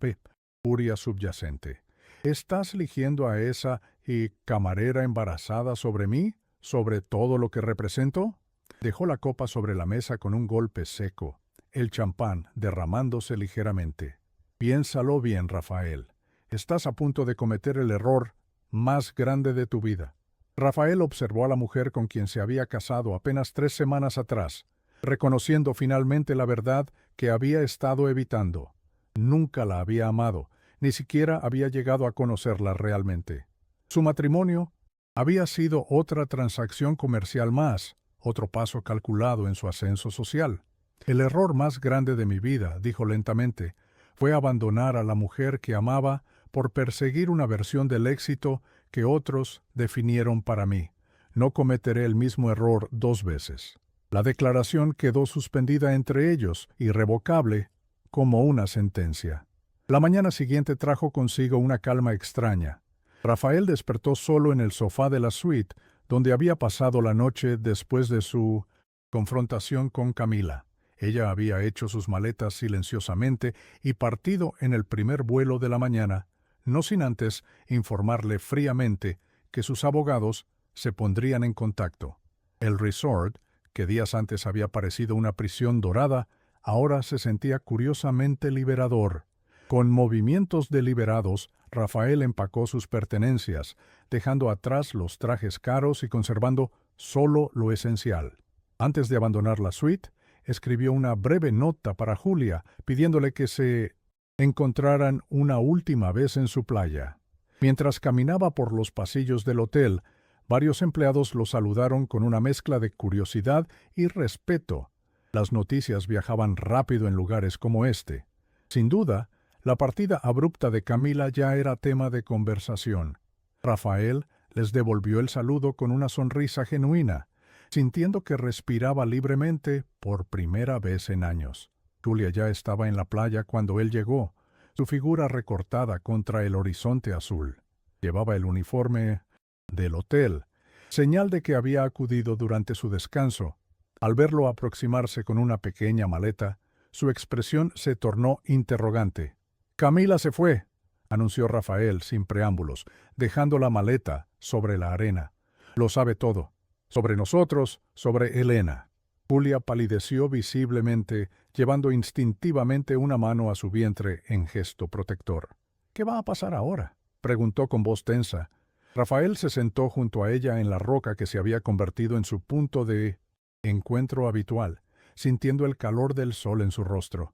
furia subyacente. ¿Estás eligiendo a esa y camarera embarazada sobre mí? ¿Sobre todo lo que represento? Dejó la copa sobre la mesa con un golpe seco, el champán derramándose ligeramente. Piénsalo bien, Rafael. Estás a punto de cometer el error más grande de tu vida. Rafael observó a la mujer con quien se había casado apenas 3 semanas atrás, reconociendo finalmente la verdad que había estado evitando. Nunca la había amado, ni siquiera había llegado a conocerla realmente. Su matrimonio había sido otra transacción comercial más, otro paso calculado en su ascenso social. El error más grande de mi vida, dijo lentamente, fue abandonar a la mujer que amaba por perseguir una versión del éxito que otros definieron para mí. No cometeré el mismo error 2 veces. La declaración quedó suspendida entre ellos, irrevocable, como una sentencia. La mañana siguiente trajo consigo una calma extraña. Rafael despertó solo en el sofá de la suite, donde había pasado la noche después de su confrontación con Camila. Ella había hecho sus maletas silenciosamente y partido en el primer vuelo de la mañana, no sin antes informarle fríamente que sus abogados se pondrían en contacto. El resort, que días antes había parecido una prisión dorada, ahora se sentía curiosamente liberador. Con movimientos deliberados, Rafael empacó sus pertenencias, dejando atrás los trajes caros y conservando solo lo esencial. Antes de abandonar la suite, escribió una breve nota para Julia, pidiéndole que se encontraran una última vez en su playa. Mientras caminaba por los pasillos del hotel, varios empleados lo saludaron con una mezcla de curiosidad y respeto. Las noticias viajaban rápido en lugares como este. Sin duda, la partida abrupta de Camila ya era tema de conversación. Rafael les devolvió el saludo con una sonrisa genuina, sintiendo que respiraba libremente por primera vez en años. Julia ya estaba en la playa cuando él llegó, su figura recortada contra el horizonte azul. Llevaba el uniforme del hotel, señal de que había acudido durante su descanso. Al verlo aproximarse con una pequeña maleta, su expresión se tornó interrogante. «Camila se fue», anunció Rafael sin preámbulos, dejando la maleta sobre la arena. «Lo sabe todo. Sobre nosotros, sobre Elena». Julia palideció visiblemente, llevando instintivamente una mano a su vientre en gesto protector. «¿Qué va a pasar ahora?», preguntó con voz tensa. Rafael se sentó junto a ella en la roca que se había convertido en su punto de encuentro habitual, sintiendo el calor del sol en su rostro.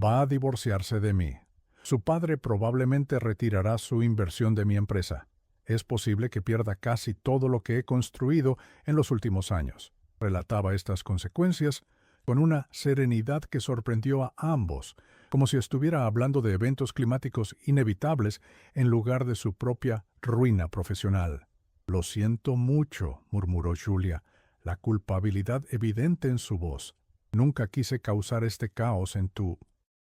«Va a divorciarse de mí. Su padre probablemente retirará su inversión de mi empresa. Es posible que pierda casi todo lo que he construido en los últimos años». Relataba estas consecuencias con una serenidad que sorprendió a ambos, como si estuviera hablando de eventos climáticos inevitables en lugar de su propia ruina profesional. «Lo siento mucho», murmuró Julia, la culpabilidad evidente en su voz. «Nunca quise causar este caos en tu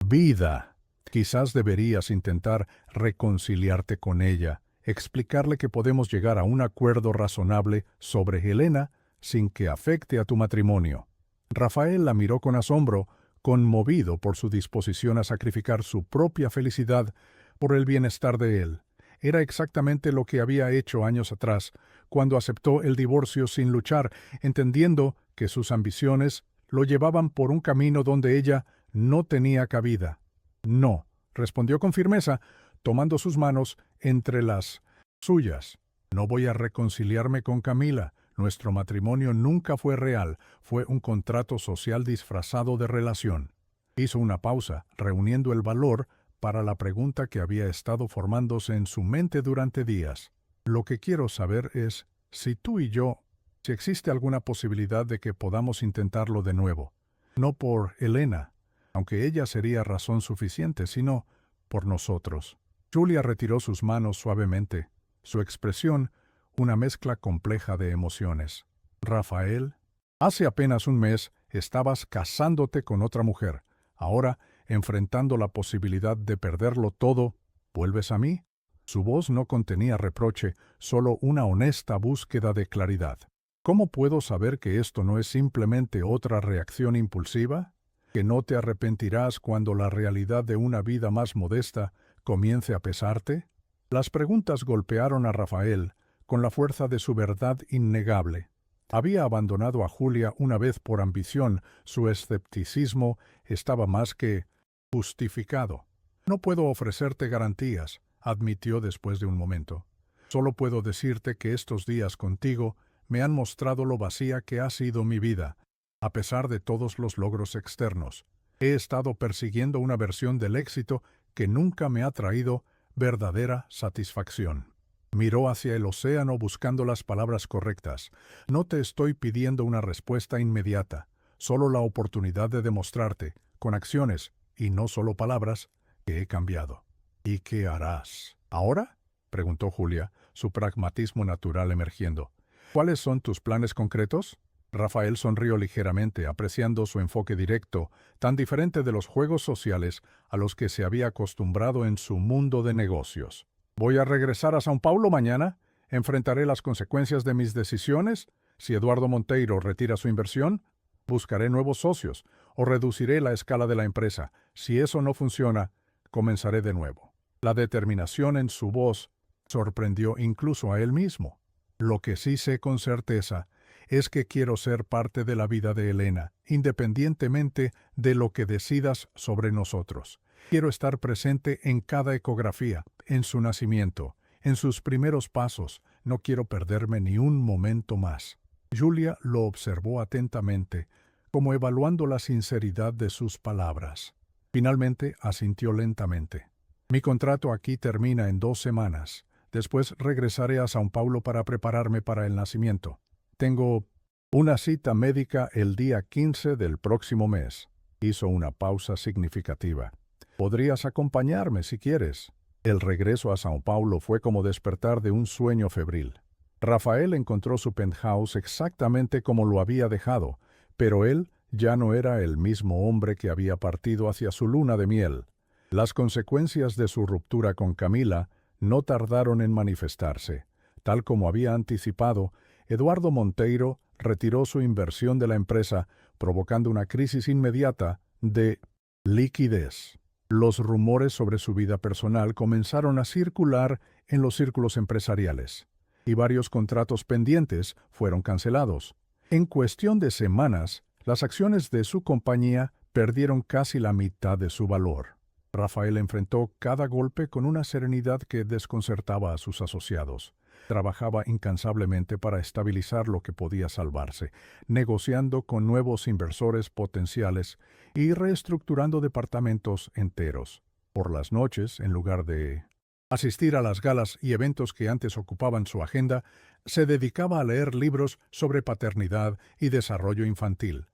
vida. Quizás deberías intentar reconciliarte con ella, explicarle que podemos llegar a un acuerdo razonable sobre Helena sin que afecte a tu matrimonio». Rafael la miró con asombro, conmovido por su disposición a sacrificar su propia felicidad por el bienestar de él. Era exactamente lo que había hecho años atrás, cuando aceptó el divorcio sin luchar, entendiendo que sus ambiciones lo llevaban por un camino donde ella no tenía cabida. «No», respondió con firmeza, tomando sus manos entre las suyas. «No voy a reconciliarme con Camila. Nuestro matrimonio nunca fue real, fue un contrato social disfrazado de relación». Hizo una pausa, reuniendo el valor para la pregunta que había estado formándose en su mente durante días. «Lo que quiero saber es si tú y yo, si existe alguna posibilidad de que podamos intentarlo de nuevo. No por Elena, aunque ella sería razón suficiente, sino por nosotros». Julia retiró sus manos suavemente, su expresión una mezcla compleja de emociones. «Rafael, hace apenas un mes estabas casándote con otra mujer. Ahora, enfrentando la posibilidad de perderlo todo, ¿vuelves a mí?». Su voz no contenía reproche, solo una honesta búsqueda de claridad. «¿Cómo puedo saber que esto no es simplemente otra reacción impulsiva? ¿Que no te arrepentirás cuando la realidad de una vida más modesta comience a pesarte? Las preguntas golpearon a Rafael con la fuerza de su verdad innegable. Había abandonado a Julia una vez por ambición. Su escepticismo estaba más que justificado. No puedo ofrecerte garantías, admitió después de un momento. Solo puedo decirte que estos días contigo me han mostrado lo vacía que ha sido mi vida, a pesar de todos los logros externos. He estado persiguiendo una versión del éxito que nunca me ha traído verdadera satisfacción. Miró hacia el océano buscando las palabras correctas. No te estoy pidiendo una respuesta inmediata, solo la oportunidad de demostrarte, con acciones y no solo palabras, que he cambiado. ¿Y qué harás? ¿Ahora?, preguntó Julia, su pragmatismo natural emergiendo. ¿Cuáles son tus planes concretos? Rafael sonrió ligeramente, apreciando su enfoque directo, tan diferente de los juegos sociales a los que se había acostumbrado en su mundo de negocios. Voy a regresar a São Paulo mañana. Enfrentaré las consecuencias de mis decisiones. Si Eduardo Monteiro retira su inversión, buscaré nuevos socios o reduciré la escala de la empresa. Si eso no funciona, comenzaré de nuevo. La determinación en su voz sorprendió incluso a él mismo. Lo que sí sé con certeza es que quiero ser parte de la vida de Elena, independientemente de lo que decidas sobre nosotros. Quiero estar presente en cada ecografía, en su nacimiento, en sus primeros pasos. No quiero perderme ni un momento más. Julia lo observó atentamente, como evaluando la sinceridad de sus palabras. Finalmente asintió lentamente. Mi contrato aquí termina en 2 semanas. Después regresaré a São Paulo para prepararme para el nacimiento. Tengo una cita médica el día 15 del próximo mes. Hizo una pausa significativa. Podrías acompañarme si quieres. El regreso a São Paulo fue como despertar de un sueño febril. Rafael encontró su penthouse exactamente como lo había dejado, pero él ya no era el mismo hombre que había partido hacia su luna de miel. Las consecuencias de su ruptura con Camila no tardaron en manifestarse. Tal como había anticipado, Eduardo Monteiro retiró su inversión de la empresa, provocando una crisis inmediata de liquidez. Los rumores sobre su vida personal comenzaron a circular en los círculos empresariales, y varios contratos pendientes fueron cancelados. En cuestión de semanas, las acciones de su compañía perdieron casi la mitad de su valor. Rafael enfrentó cada golpe con una serenidad que desconcertaba a sus asociados. Trabajaba incansablemente para estabilizar lo que podía salvarse, negociando con nuevos inversores potenciales y reestructurando departamentos enteros. Por las noches, en lugar de asistir a las galas y eventos que antes ocupaban su agenda, se dedicaba a leer libros sobre paternidad y desarrollo infantil,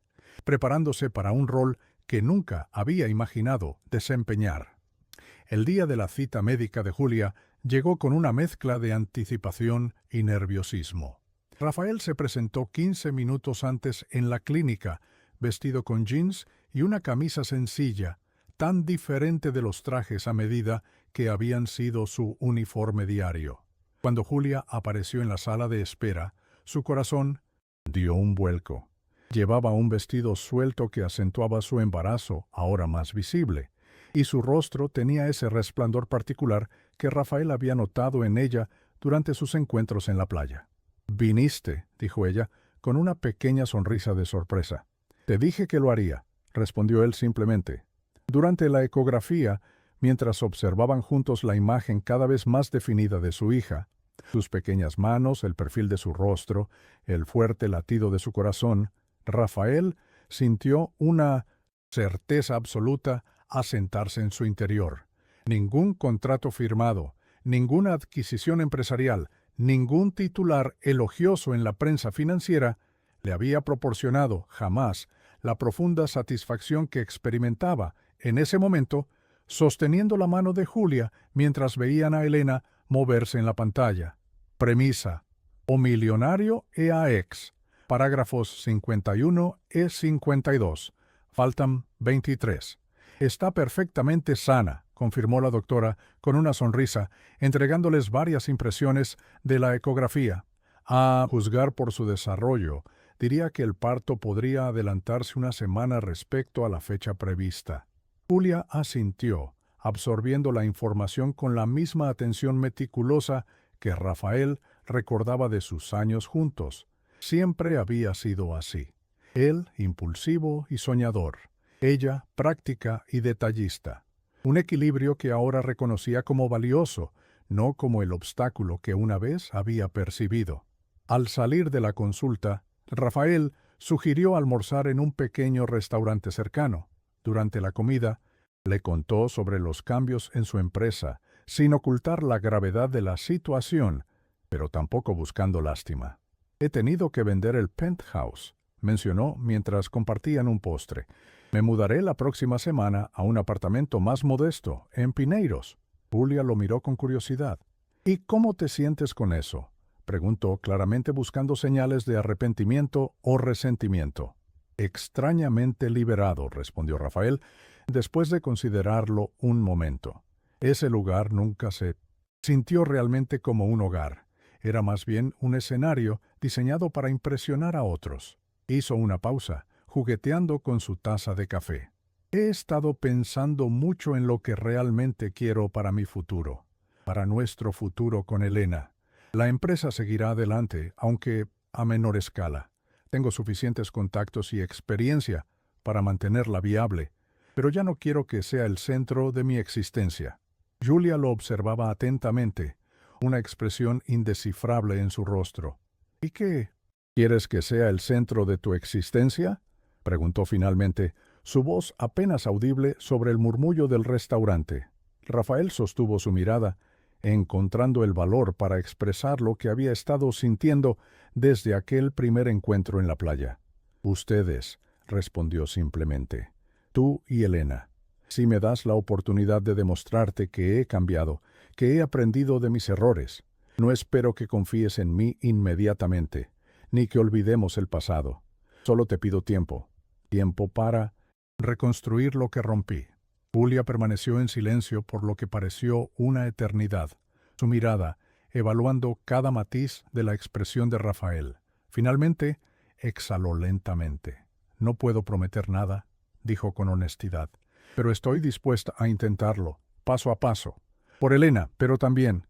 preparándose para un rol que nunca había imaginado desempeñar. El día de la cita médica de Julia llegó con una mezcla de anticipación y nerviosismo. Rafael se presentó 15 minutos antes en la clínica, vestido con jeans y una camisa sencilla, tan diferente de los trajes a medida que habían sido su uniforme diario. Cuando Julia apareció en la sala de espera, su corazón dio un vuelco. Llevaba un vestido suelto que acentuaba su embarazo, ahora más visible, y su rostro tenía ese resplandor particular que Rafael había notado en ella durante sus encuentros en la playa. «Viniste», dijo ella, con una pequeña sonrisa de sorpresa. «Te dije que lo haría», respondió él simplemente. Durante la ecografía, mientras observaban juntos la imagen cada vez más definida de su hija, sus pequeñas manos, el perfil de su rostro, el fuerte latido de su corazón, Rafael sintió una certeza absoluta asentarse en su interior. Ningún contrato firmado, ninguna adquisición empresarial, ningún titular elogioso en la prensa financiera le había proporcionado jamás la profunda satisfacción que experimentaba en ese momento, sosteniendo la mano de Julia mientras veían a Elena moverse en la pantalla. Premisa: o millonario ex. Parágrafos 51 y 52. Faltan 23. Está perfectamente sana, confirmó la doctora con una sonrisa, entregándoles varias impresiones de la ecografía. A juzgar por su desarrollo, diría que el parto podría adelantarse una semana respecto a la fecha prevista. Julia asintió, absorbiendo la información con la misma atención meticulosa que Rafael recordaba de sus años juntos. Siempre había sido así. Él, impulsivo y soñador. Ella, práctica y detallista. Un equilibrio que ahora reconocía como valioso, no como el obstáculo que una vez había percibido. Al salir de la consulta, Rafael sugirió almorzar en un pequeño restaurante cercano. Durante la comida, le contó sobre los cambios en su empresa, sin ocultar la gravedad de la situación, pero tampoco buscando lástima. He tenido que vender el penthouse, mencionó mientras compartían un postre. Me mudaré la próxima semana a un apartamento más modesto, en Pineiros. Julia lo miró con curiosidad. ¿Y cómo te sientes con eso?, preguntó, claramente buscando señales de arrepentimiento o resentimiento. Extrañamente liberado, respondió Rafael, después de considerarlo un momento. Ese lugar nunca se sintió realmente como un hogar. Era más bien un escenario diseñado para impresionar a otros. Hizo una pausa, jugueteando con su taza de café. He estado pensando mucho en lo que realmente quiero para mi futuro, para nuestro futuro con Elena. La empresa seguirá adelante, aunque a menor escala. Tengo suficientes contactos y experiencia para mantenerla viable, pero ya no quiero que sea el centro de mi existencia. Julia lo observaba atentamente, una expresión indescifrable en su rostro. ¿Y qué? ¿Quieres que sea el centro de tu existencia?, preguntó finalmente, su voz apenas audible sobre el murmullo del restaurante. Rafael sostuvo su mirada, encontrando el valor para expresar lo que había estado sintiendo desde aquel primer encuentro en la playa. Ustedes, respondió simplemente. Tú y Elena. Si me das la oportunidad de demostrarte que he cambiado, que he aprendido de mis errores, no espero que confíes en mí inmediatamente, ni que olvidemos el pasado. Solo te pido tiempo. Tiempo para reconstruir lo que rompí. Julia permaneció en silencio por lo que pareció una eternidad, su mirada evaluando cada matiz de la expresión de Rafael. Finalmente, exhaló lentamente. No puedo prometer nada, dijo con honestidad, pero estoy dispuesta a intentarlo, paso a paso. Por Elena, pero también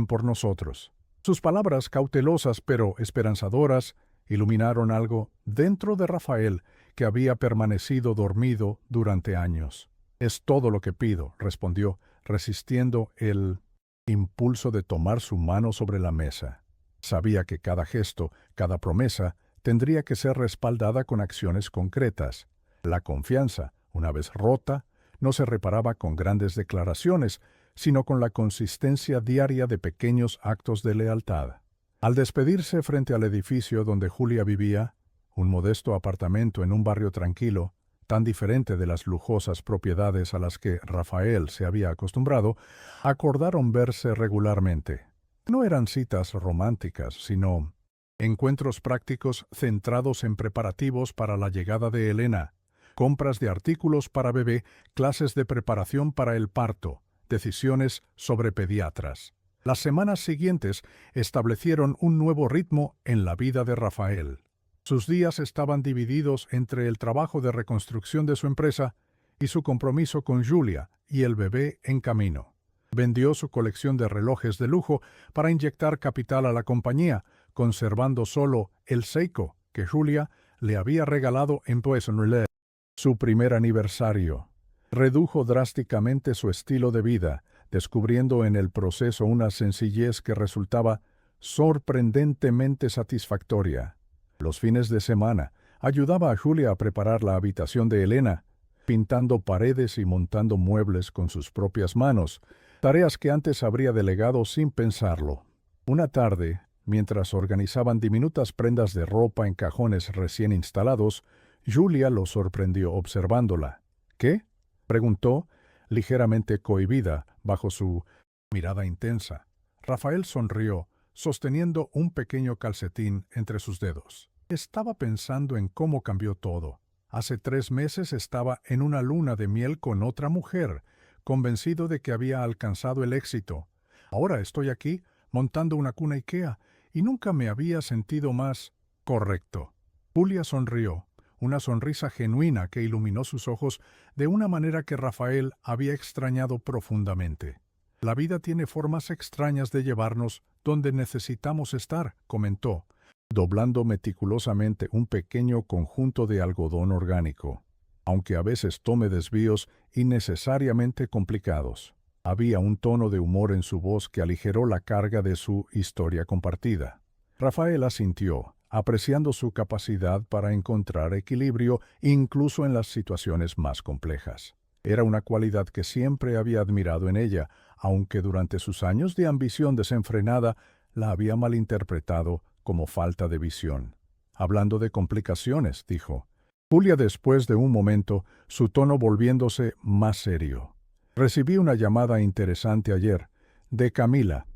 por nosotros. Sus palabras, cautelosas pero esperanzadoras, iluminaron algo dentro de Rafael que había permanecido dormido durante años. Es todo lo que pido, respondió, resistiendo el impulso de tomar su mano sobre la mesa. Sabía que cada gesto, cada promesa, tendría que ser respaldada con acciones concretas. La confianza, una vez rota, no se reparaba con grandes declaraciones, sino con la consistencia diaria de pequeños actos de lealtad. Al despedirse frente al edificio donde Julia vivía, un modesto apartamento en un barrio tranquilo, tan diferente de las lujosas propiedades a las que Rafael se había acostumbrado, acordaron verse regularmente. No eran citas románticas, sino encuentros prácticos centrados en preparativos para la llegada de Elena, compras de artículos para bebé, clases de preparación para el parto, decisiones sobre pediatras. Las semanas siguientes establecieron un nuevo ritmo en la vida de Rafael. Sus días estaban divididos entre el trabajo de reconstrucción de su empresa y su compromiso con Julia y el bebé en camino. Vendió su colección de relojes de lujo para inyectar capital a la compañía, conservando solo el Seiko que Julia le había regalado en Poissonnerie, su primer aniversario. Redujo drásticamente su estilo de vida, descubriendo en el proceso una sencillez que resultaba sorprendentemente satisfactoria. Los fines de semana, ayudaba a Julia a preparar la habitación de Elena, pintando paredes y montando muebles con sus propias manos, tareas que antes habría delegado sin pensarlo. Una tarde, mientras organizaban diminutas prendas de ropa en cajones recién instalados, Julia lo sorprendió observándola. ¿Qué?, preguntó, ligeramente cohibida bajo su mirada intensa. Rafael sonrió, sosteniendo un pequeño calcetín entre sus dedos. Estaba pensando en cómo cambió todo. Hace 3 meses estaba en una luna de miel con otra mujer, convencido de que había alcanzado el éxito. Ahora estoy aquí, montando una cuna IKEA, y nunca me había sentido más correcto. Julia sonrió, una sonrisa genuina que iluminó sus ojos de una manera que Rafael había extrañado profundamente. La vida tiene formas extrañas de llevarnos donde necesitamos estar, comentó, doblando meticulosamente un pequeño conjunto de algodón orgánico, aunque a veces tome desvíos innecesariamente complicados. Había un tono de humor en su voz que aligeró la carga de su historia compartida. Rafael asintió, apreciando su capacidad para encontrar equilibrio incluso en las situaciones más complejas. Era una cualidad que siempre había admirado en ella, aunque durante sus años de ambición desenfrenada la había malinterpretado como falta de visión. Hablando de complicaciones, dijo Julia después de un momento, su tono volviéndose más serio. Recibí una llamada interesante ayer, de Camila.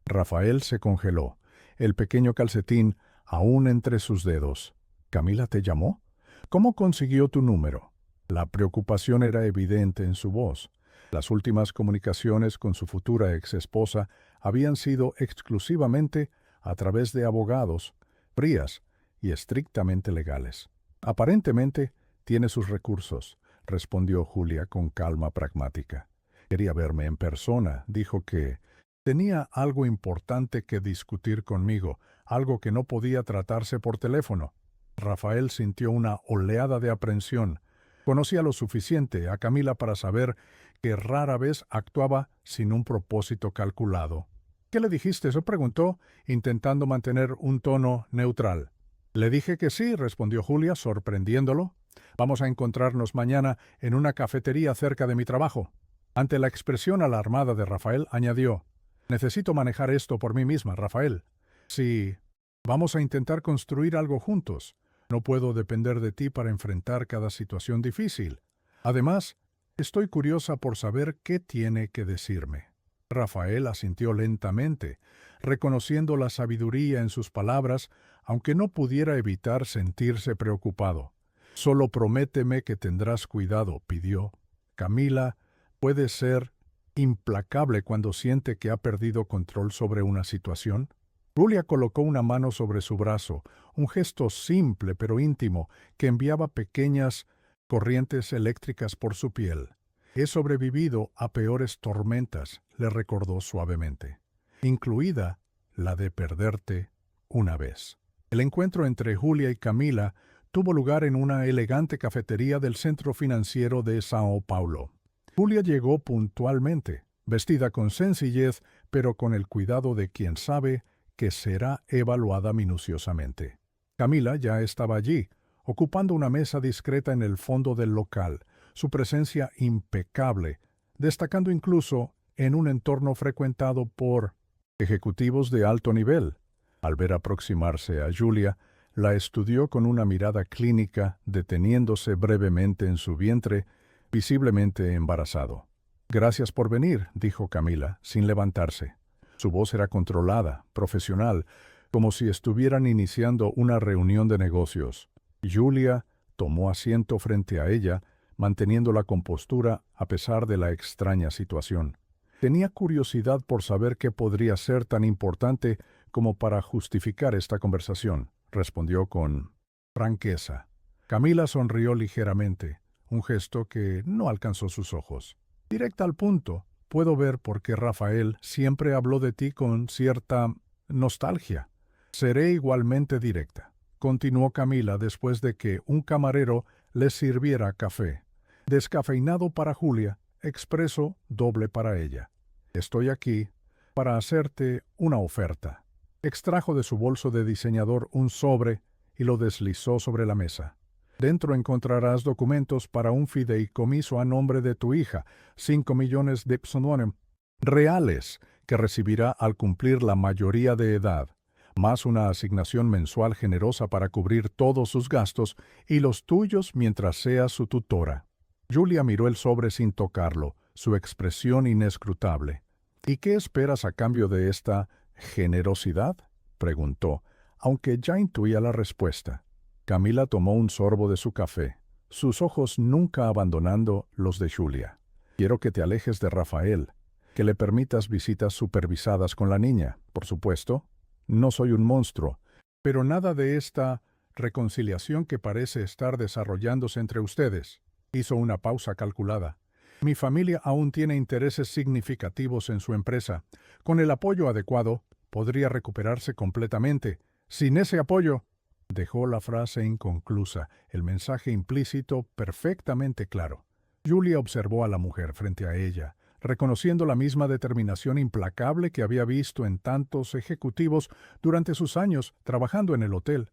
Rafael se congeló, el pequeño calcetín aún entre sus dedos. ¿Camila te llamó? ¿Cómo consiguió tu número? La preocupación era evidente en su voz. Las últimas comunicaciones con su futura ex-esposa habían sido exclusivamente a través de abogados, frías y estrictamente legales. Aparentemente tiene sus recursos, respondió Julia con calma pragmática. Quería verme en persona, dijo que tenía algo importante que discutir conmigo, algo que no podía tratarse por teléfono. Rafael sintió una oleada de aprensión. Conocía lo suficiente a Camila para saber que rara vez actuaba sin un propósito calculado. ¿Qué le dijiste? Se preguntó, intentando mantener un tono neutral. Le dije que sí, respondió Julia, sorprendiéndolo. Vamos a encontrarnos mañana en una cafetería cerca de mi trabajo. Ante la expresión alarmada de Rafael, añadió, necesito manejar esto por mí misma, Rafael. Sí, vamos a intentar construir algo juntos. No puedo depender de ti para enfrentar cada situación difícil. Además, estoy curiosa por saber qué tiene que decirme. Rafael asintió lentamente, reconociendo la sabiduría en sus palabras, aunque no pudiera evitar sentirse preocupado. Solo prométeme que tendrás cuidado, pidió. Camila puede ser implacable cuando siente que ha perdido control sobre una situación. Julia colocó una mano sobre su brazo, un gesto simple pero íntimo que enviaba pequeñas corrientes eléctricas por su piel. He sobrevivido a peores tormentas, le recordó suavemente, incluida la de perderte una vez. El encuentro entre Julia y Camila tuvo lugar en una elegante cafetería del centro financiero de São Paulo. Julia llegó puntualmente, vestida con sencillez, pero con el cuidado de quien sabe que será evaluada minuciosamente. Camila ya estaba allí, ocupando una mesa discreta en el fondo del local, su presencia impecable, destacando incluso en un entorno frecuentado por ejecutivos de alto nivel. Al ver aproximarse a Julia, la estudió con una mirada clínica, deteniéndose brevemente en su vientre, visiblemente embarazado. Gracias por venir, dijo Camila, sin levantarse. Su voz era controlada, profesional, como si estuvieran iniciando una reunión de negocios. Julia tomó asiento frente a ella, manteniendo la compostura a pesar de la extraña situación. Tenía curiosidad por saber qué podría ser tan importante como para justificar esta conversación, respondió con franqueza. Camila sonrió ligeramente, un gesto que no alcanzó sus ojos. Directa al punto, puedo ver por qué Rafael siempre habló de ti con cierta nostalgia. Seré igualmente directa, continuó Camila después de que un camarero les sirviera café. Descafeinado para Julia, expreso doble para ella. Estoy aquí para hacerte una oferta. Extrajo de su bolso de diseñador un sobre y lo deslizó sobre la mesa. Dentro encontrarás documentos para un fideicomiso a nombre de tu hija, 5 millones de psononem reales que recibirá al cumplir la mayoría de edad, más una asignación mensual generosa para cubrir todos sus gastos y los tuyos mientras seas su tutora. Julia miró el sobre sin tocarlo, su expresión inescrutable. ¿Y qué esperas a cambio de esta generosidad?, preguntó, aunque ya intuía la respuesta. Camila tomó un sorbo de su café, sus ojos nunca abandonando los de Julia. Quiero que te alejes de Rafael, que le permitas visitas supervisadas con la niña, por supuesto. No soy un monstruo, pero nada de esta reconciliación que parece estar desarrollándose entre ustedes. Hizo una pausa calculada. Mi familia aún tiene intereses significativos en su empresa. Con el apoyo adecuado, podría recuperarse completamente. Sin ese apoyo, dejó la frase inconclusa, el mensaje implícito perfectamente claro. Julia observó a la mujer frente a ella, reconociendo la misma determinación implacable que había visto en tantos ejecutivos durante sus años trabajando en el hotel.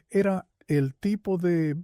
Era el tipo de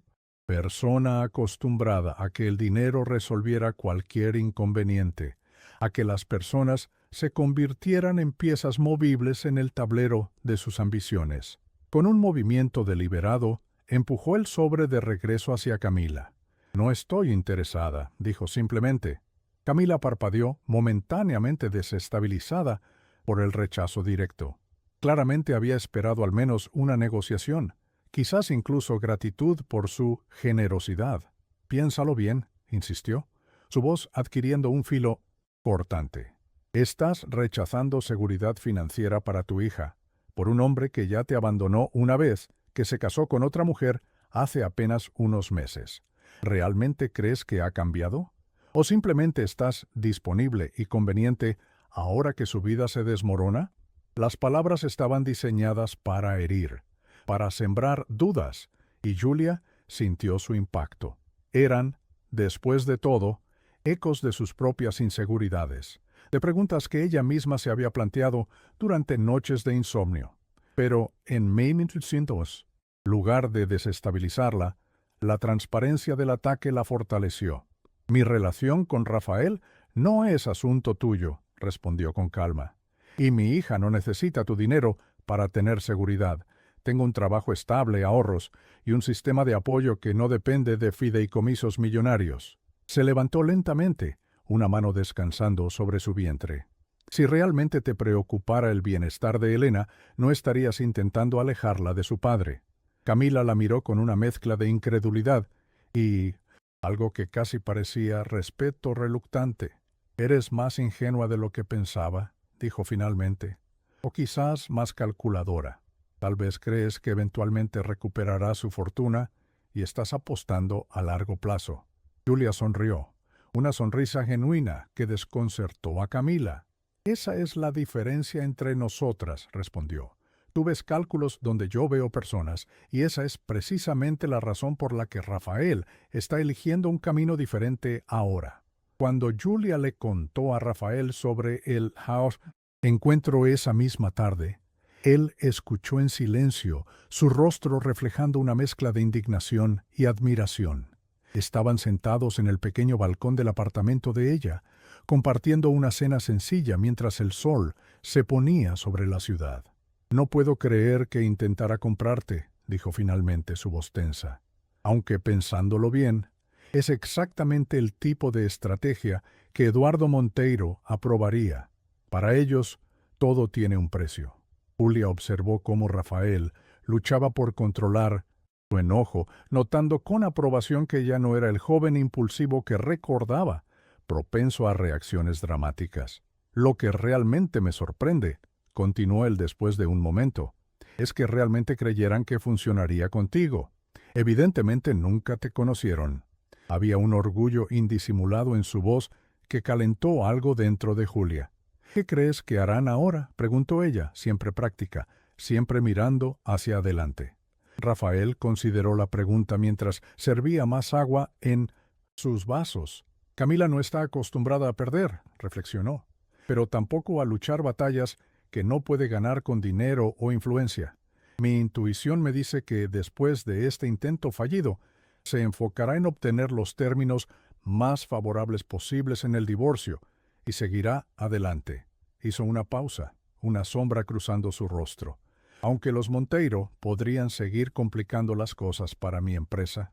persona acostumbrada a que el dinero resolviera cualquier inconveniente, a que las personas se convirtieran en piezas movibles en el tablero de sus ambiciones. Con un movimiento deliberado, empujó el sobre de regreso hacia Camila. «No estoy interesada», dijo simplemente. Camila parpadeó, momentáneamente desestabilizada por el rechazo directo. Claramente había esperado al menos una negociación, quizás incluso gratitud por su generosidad. «Piénsalo bien», insistió, su voz adquiriendo un filo cortante. «Estás rechazando seguridad financiera para tu hija, por un hombre que ya te abandonó una vez, que se casó con otra mujer hace apenas unos meses. ¿Realmente crees que ha cambiado? ¿O simplemente estás disponible y conveniente ahora que su vida se desmorona?» Las palabras estaban diseñadas para herir, para sembrar dudas, y Julia sintió su impacto. Eran, después de todo, ecos de sus propias inseguridades, de preguntas que ella misma se había planteado durante noches de insomnio. Pero en 1902, lugar de desestabilizarla, la transparencia del ataque la fortaleció. «Mi relación con Rafael no es asunto tuyo», respondió con calma. «Y mi hija no necesita tu dinero para tener seguridad. Tengo un trabajo estable, ahorros y un sistema de apoyo que no depende de fideicomisos millonarios». Se levantó lentamente, una mano descansando sobre su vientre. «Si realmente te preocupara el bienestar de Elena, no estarías intentando alejarla de su padre». Camila la miró con una mezcla de incredulidad y algo que casi parecía respeto reluctante. «Eres más ingenua de lo que pensaba», dijo finalmente, «o quizás más calculadora. Tal vez crees que eventualmente recuperará su fortuna y estás apostando a largo plazo». Julia sonrió, una sonrisa genuina que desconcertó a Camila. «Esa es la diferencia entre nosotras», respondió. «Tú ves cálculos donde yo veo personas, y esa es precisamente la razón por la que Rafael está eligiendo un camino diferente ahora». Cuando Julia le contó a Rafael sobre el encuentro esa misma tarde, él escuchó en silencio, su rostro reflejando una mezcla de indignación y admiración. Estaban sentados en el pequeño balcón del apartamento de ella, compartiendo una cena sencilla mientras el sol se ponía sobre la ciudad. «No puedo creer que intentara comprarte», dijo finalmente su voz tensa. «Aunque pensándolo bien, es exactamente el tipo de estrategia que Eduardo Monteiro aprobaría. Para ellos, todo tiene un precio». Julia observó cómo Rafael luchaba por controlar su enojo, notando con aprobación que ya no era el joven impulsivo que recordaba, propenso a reacciones dramáticas. «Lo que realmente me sorprende», continuó él después de un momento, «es que realmente creyeran que funcionaría contigo. Evidentemente nunca te conocieron». Había un orgullo indisimulado en su voz que calentó algo dentro de Julia. «¿Qué crees que harán ahora?», preguntó ella, siempre práctica, siempre mirando hacia adelante. Rafael consideró la pregunta mientras servía más agua en sus vasos. «Camila no está acostumbrada a perder», reflexionó, «pero tampoco a luchar batallas que no puede ganar con dinero o influencia. Mi intuición me dice que después de este intento fallido, se enfocará en obtener los términos más favorables posibles en el divorcio y seguirá adelante». Hizo una pausa, una sombra cruzando su rostro. «Aunque los Monteiro podrían seguir complicando las cosas para mi empresa».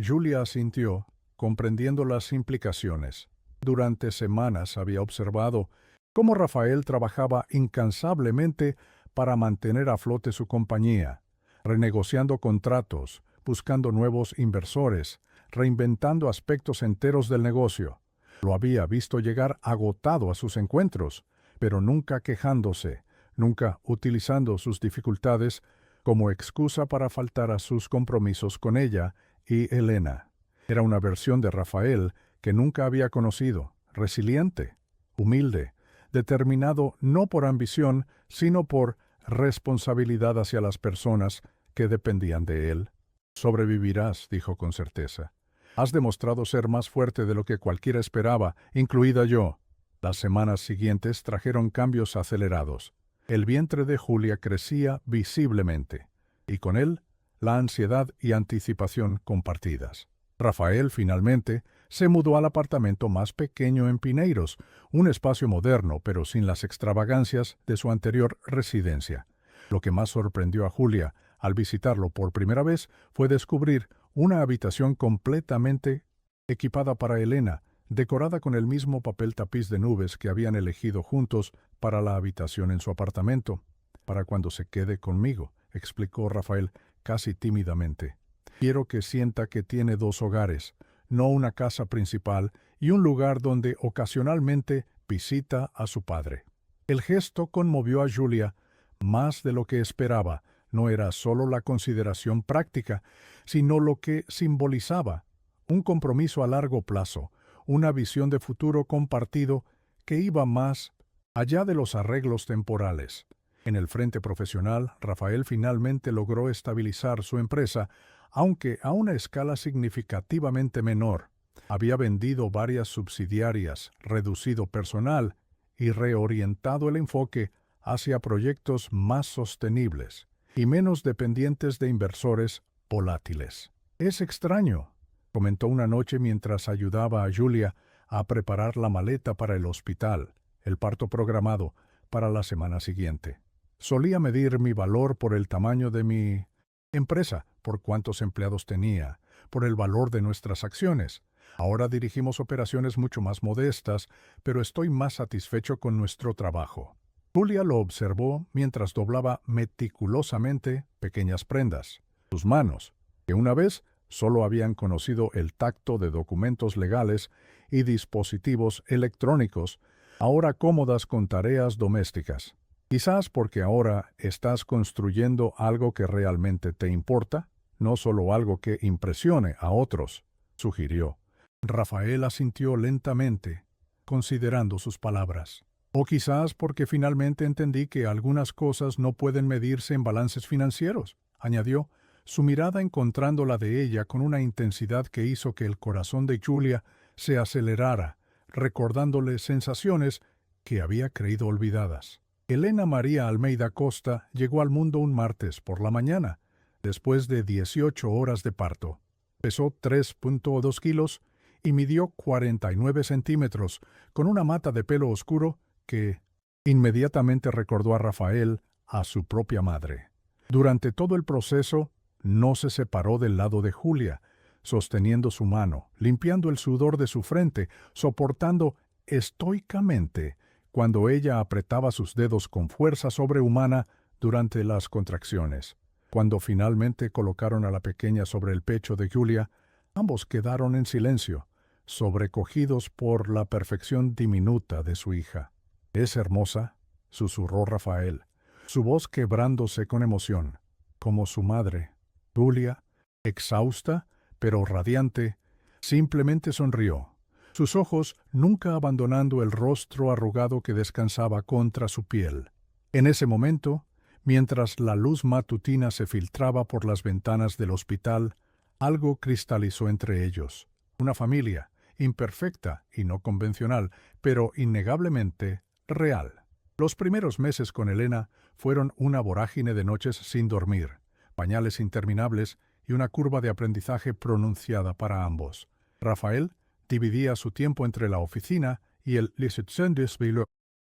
Julia asintió, comprendiendo las implicaciones. Durante semanas había observado cómo Rafael trabajaba incansablemente para mantener a flote su compañía, renegociando contratos, buscando nuevos inversores, reinventando aspectos enteros del negocio. Lo había visto llegar agotado a sus encuentros, pero nunca quejándose, nunca utilizando sus dificultades como excusa para faltar a sus compromisos con ella y Elena. Era una versión de Rafael que nunca había conocido, resiliente, humilde, determinado no por ambición, sino por responsabilidad hacia las personas que dependían de él. Sobrevivirás, dijo con certeza. Has demostrado ser más fuerte de lo que cualquiera esperaba, incluida yo. Las semanas siguientes trajeron cambios acelerados. El vientre de Julia crecía visiblemente, y con él la ansiedad y anticipación compartidas. Rafael, finalmente, se mudó al apartamento más pequeño en Pineiros, un espacio moderno pero sin las extravagancias de su anterior residencia. Lo que más sorprendió a Julia al visitarlo por primera vez fue descubrir una habitación completamente equipada para Elena, decorada con el mismo papel tapiz de nubes que habían elegido juntos para la habitación en su apartamento. Para cuando se quede conmigo, explicó Rafael casi tímidamente. Quiero que sienta que tiene dos hogares, no una casa principal y un lugar donde ocasionalmente visita a su padre. El gesto conmovió a Julia más de lo que esperaba. No era solo la consideración práctica, sino lo que simbolizaba, un compromiso a largo plazo, una visión de futuro compartido que iba más allá de los arreglos temporales. En el frente profesional, Rafael finalmente logró estabilizar su empresa, aunque a una escala significativamente menor. Había vendido varias subsidiarias, reducido personal y reorientado el enfoque hacia proyectos más sostenibles y menos dependientes de inversores volátiles. Es extraño, comentó una noche mientras ayudaba a Julia a preparar la maleta para el hospital, el parto programado para la semana siguiente. Solía medir mi valor por el tamaño de mi empresa, por cuántos empleados tenía, por el valor de nuestras acciones. Ahora dirigimos operaciones mucho más modestas, pero estoy más satisfecho con nuestro trabajo. Julia lo observó mientras doblaba meticulosamente pequeñas prendas. Sus manos, que una vez solo habían conocido el tacto de documentos legales y dispositivos electrónicos, ahora cómodas con tareas domésticas. Quizás porque ahora estás construyendo algo que realmente te importa, no solo algo que impresione a otros, sugirió. Rafael asintió lentamente, considerando sus palabras. O quizás porque finalmente entendí que algunas cosas no pueden medirse en balances financieros, añadió, su mirada encontrando la de ella con una intensidad que hizo que el corazón de Julia se acelerara, recordándole sensaciones que había creído olvidadas. Elena María Almeida Costa llegó al mundo un martes por la mañana, después de 18 horas de parto. Pesó 3.2 kilos y midió 49 centímetros, con una mata de pelo oscuro que inmediatamente recordó a Rafael, a su propia madre. Durante todo el proceso, no se separó del lado de Julia, sosteniendo su mano, limpiando el sudor de su frente, soportando estoicamente cuando ella apretaba sus dedos con fuerza sobrehumana durante las contracciones. Cuando finalmente colocaron a la pequeña sobre el pecho de Julia, ambos quedaron en silencio, sobrecogidos por la perfección diminuta de su hija. «Es hermosa», susurró Rafael, su voz quebrándose con emoción, como su madre. Julia, exhausta, pero radiante, simplemente sonrió, sus ojos nunca abandonando el rostro arrugado que descansaba contra su piel. En ese momento, mientras la luz matutina se filtraba por las ventanas del hospital, algo cristalizó entre ellos. Una familia, imperfecta y no convencional, pero innegablemente real. Los primeros meses con Elena fueron una vorágine de noches sin dormir, pañales interminables y una curva de aprendizaje pronunciada para ambos. Rafael dividía su tiempo entre la oficina y el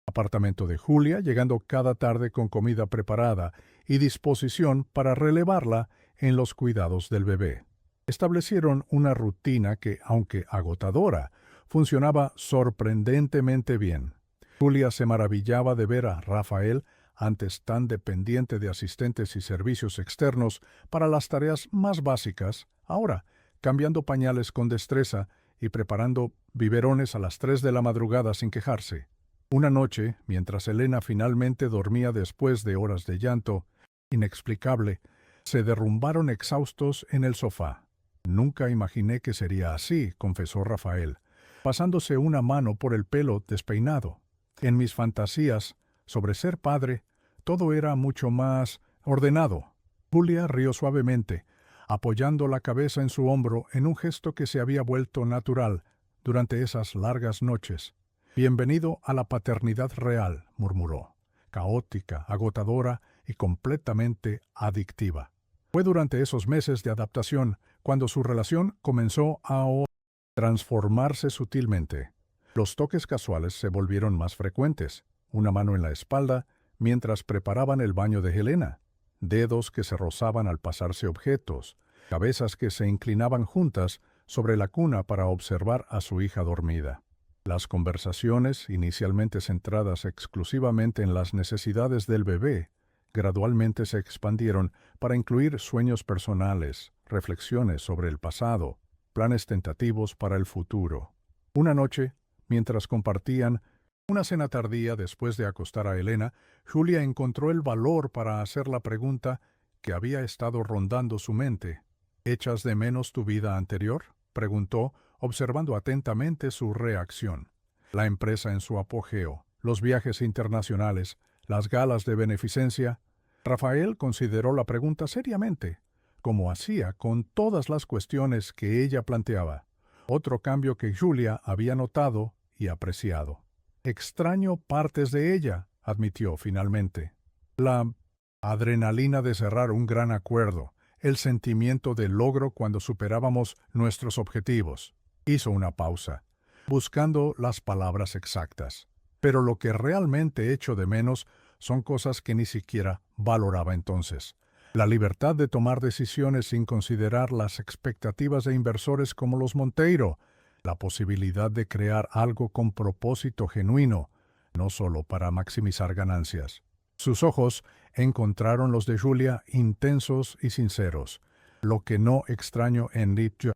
apartamento de Julia, llegando cada tarde con comida preparada y disposición para relevarla en los cuidados del bebé. Establecieron una rutina que, aunque agotadora, funcionaba sorprendentemente bien. Julia se maravillaba de ver a Rafael, antes tan dependiente de asistentes y servicios externos para las tareas más básicas, ahora cambiando pañales con destreza y preparando biberones a las 3 de la madrugada sin quejarse. Una noche, mientras Elena finalmente dormía después de horas de llanto inexplicable, se derrumbaron exhaustos en el sofá. Nunca imaginé que sería así, confesó Rafael, pasándose una mano por el pelo despeinado. En mis fantasías sobre ser padre, todo era mucho más ordenado. Julia rió suavemente, apoyando la cabeza en su hombro en un gesto que se había vuelto natural durante esas largas noches. Bienvenido a la paternidad real, murmuró, caótica, agotadora y completamente adictiva. Fue durante esos meses de adaptación cuando su relación comenzó a transformarse sutilmente. Los toques casuales se volvieron más frecuentes, una mano en la espalda mientras preparaban el baño de Helena, dedos que se rozaban al pasarse objetos, cabezas que se inclinaban juntas sobre la cuna para observar a su hija dormida. Las conversaciones, inicialmente centradas exclusivamente en las necesidades del bebé, gradualmente se expandieron para incluir sueños personales, reflexiones sobre el pasado, planes tentativos para el futuro. Una noche, mientras compartían una cena tardía después de acostar a Helena, Julia encontró el valor para hacer la pregunta que había estado rondando su mente. ¿Echas de menos tu vida anterior?, preguntó, observando atentamente su reacción. La empresa en su apogeo, los viajes internacionales, las galas de beneficencia. Rafael consideró la pregunta seriamente, como hacía con todas las cuestiones que ella planteaba. Otro cambio que Julia había notado y apreciado. Extraño partes de ella, admitió finalmente. La adrenalina de cerrar un gran acuerdo, el sentimiento de logro cuando superábamos nuestros objetivos. Hizo una pausa, buscando las palabras exactas. Pero lo que realmente echo de menos son cosas que ni siquiera valoraba entonces. La libertad de tomar decisiones sin considerar las expectativas de inversores como los Monteiro, la posibilidad de crear algo con propósito genuino, no solo para maximizar ganancias. Sus ojos encontraron los de Julia intensos y sinceros, lo que no extraño en Nietzsche.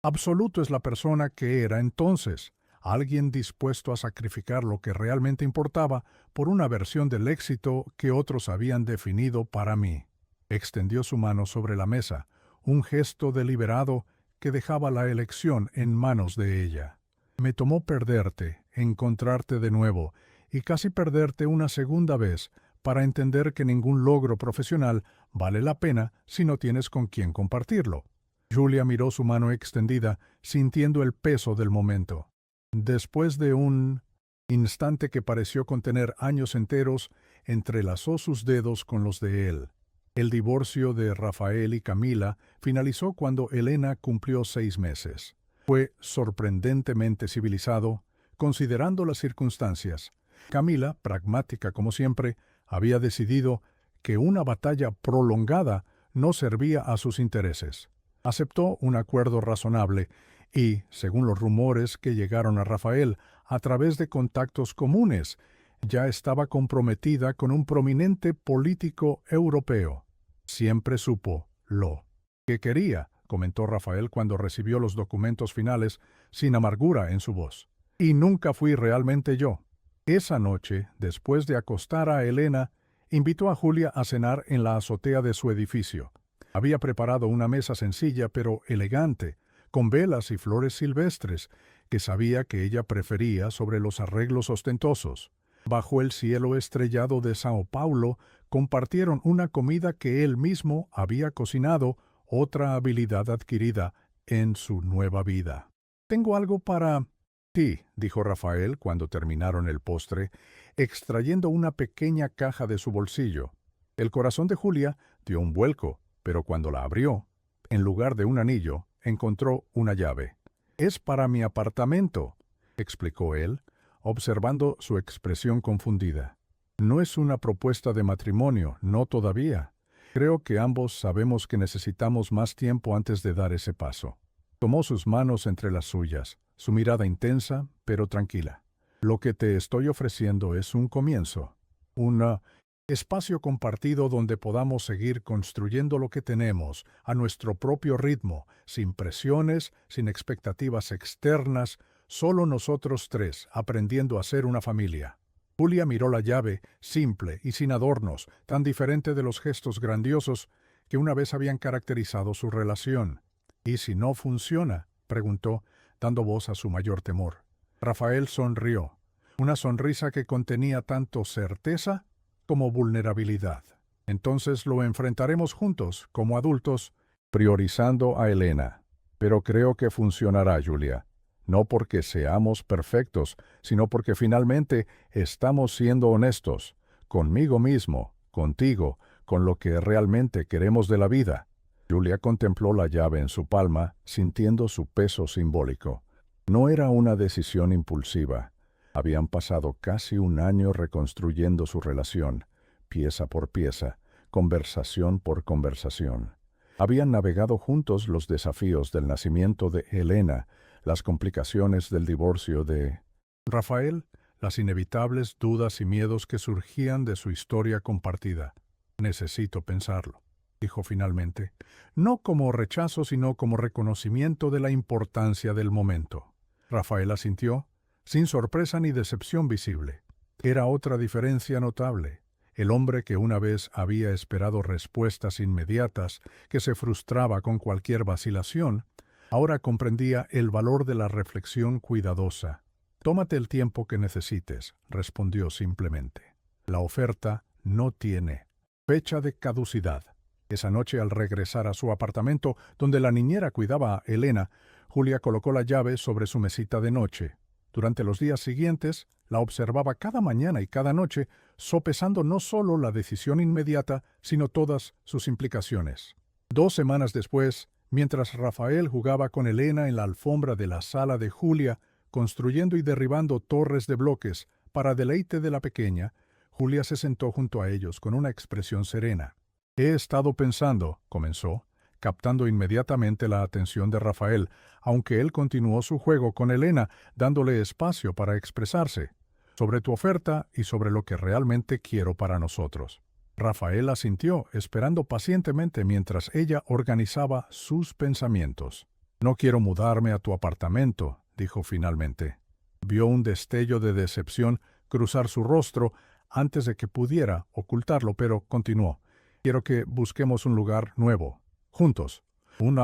Absoluto es la persona que era entonces, alguien dispuesto a sacrificar lo que realmente importaba por una versión del éxito que otros habían definido para mí. Extendió su mano sobre la mesa, un gesto deliberado que dejaba la elección en manos de ella. Me tomó perderte, encontrarte de nuevo, y casi perderte una segunda vez, para entender que ningún logro profesional vale la pena si no tienes con quién compartirlo. Julia miró su mano extendida, sintiendo el peso del momento. Después de un instante que pareció contener años enteros, entrelazó sus dedos con los de él. El divorcio de Rafael y Camila finalizó cuando Helena cumplió 6 meses. Fue sorprendentemente civilizado, considerando las circunstancias. Camila, pragmática como siempre, había decidido que una batalla prolongada no servía a sus intereses. Aceptó un acuerdo razonable y, según los rumores que llegaron a Rafael a través de contactos comunes, ya estaba comprometida con un prominente político europeo. Siempre supo lo que quería, comentó Rafael cuando recibió los documentos finales, sin amargura en su voz. Y nunca fui realmente yo. Esa noche, después de acostar a Helena, invitó a Julia a cenar en la azotea de su edificio. Había preparado una mesa sencilla pero elegante, con velas y flores silvestres, que sabía que ella prefería sobre los arreglos ostentosos. Bajo el cielo estrellado de Sao Paulo, compartieron una comida que él mismo había cocinado, otra habilidad adquirida en su nueva vida. «Tengo algo para ti», dijo Rafael cuando terminaron el postre, extrayendo una pequeña caja de su bolsillo. El corazón de Julia dio un vuelco, pero cuando la abrió, en lugar de un anillo, encontró una llave. «Es para mi apartamento», explicó él, observando su expresión confundida. «No es una propuesta de matrimonio, no todavía. Creo que ambos sabemos que necesitamos más tiempo antes de dar ese paso». Tomó sus manos entre las suyas, su mirada intensa, pero tranquila. «Lo que te estoy ofreciendo es un comienzo, un espacio compartido donde podamos seguir construyendo lo que tenemos a nuestro propio ritmo, sin presiones, sin expectativas externas, solo nosotros tres, aprendiendo a ser una familia». Julia miró la llave, simple y sin adornos, tan diferente de los gestos grandiosos, que una vez habían caracterizado su relación. ¿Y si no funciona?, preguntó, dando voz a su mayor temor. Rafael sonrió, una sonrisa que contenía tanto certeza como vulnerabilidad. Entonces lo enfrentaremos juntos, como adultos, priorizando a Elena. Pero creo que funcionará, Julia. No porque seamos perfectos, sino porque finalmente estamos siendo honestos, conmigo mismo, contigo, con lo que realmente queremos de la vida. Julia contempló la llave en su palma, sintiendo su peso simbólico. No era una decisión impulsiva. Habían pasado casi un año reconstruyendo su relación, pieza por pieza, conversación por conversación. Habían navegado juntos los desafíos del nacimiento de Elena, las complicaciones del divorcio de Rafael, las inevitables dudas y miedos que surgían de su historia compartida. Necesito pensarlo, dijo finalmente, no como rechazo, sino como reconocimiento de la importancia del momento. Rafael asintió, sin sorpresa ni decepción visible. Era otra diferencia notable. El hombre que una vez había esperado respuestas inmediatas, que se frustraba con cualquier vacilación, ahora comprendía el valor de la reflexión cuidadosa. «Tómate el tiempo que necesites», respondió simplemente. La oferta no tiene fecha de caducidad. Esa noche, al regresar a su apartamento, donde la niñera cuidaba a Elena, Julia colocó la llave sobre su mesita de noche. Durante los días siguientes, la observaba cada mañana y cada noche, sopesando no solo la decisión inmediata, sino todas sus implicaciones. 2 semanas después, mientras Rafael jugaba con Elena en la alfombra de la sala de Julia, construyendo y derribando torres de bloques para deleite de la pequeña, Julia se sentó junto a ellos con una expresión serena. «He estado pensando», comenzó, captando inmediatamente la atención de Rafael, aunque él continuó su juego con Elena, dándole espacio para expresarse, «sobre tu oferta y sobre lo que realmente quiero para nosotros». Rafael asintió, esperando pacientemente mientras ella organizaba sus pensamientos. «No quiero mudarme a tu apartamento», dijo finalmente. Vio un destello de decepción cruzar su rostro antes de que pudiera ocultarlo, pero continuó. «Quiero que busquemos un lugar nuevo, juntos. Un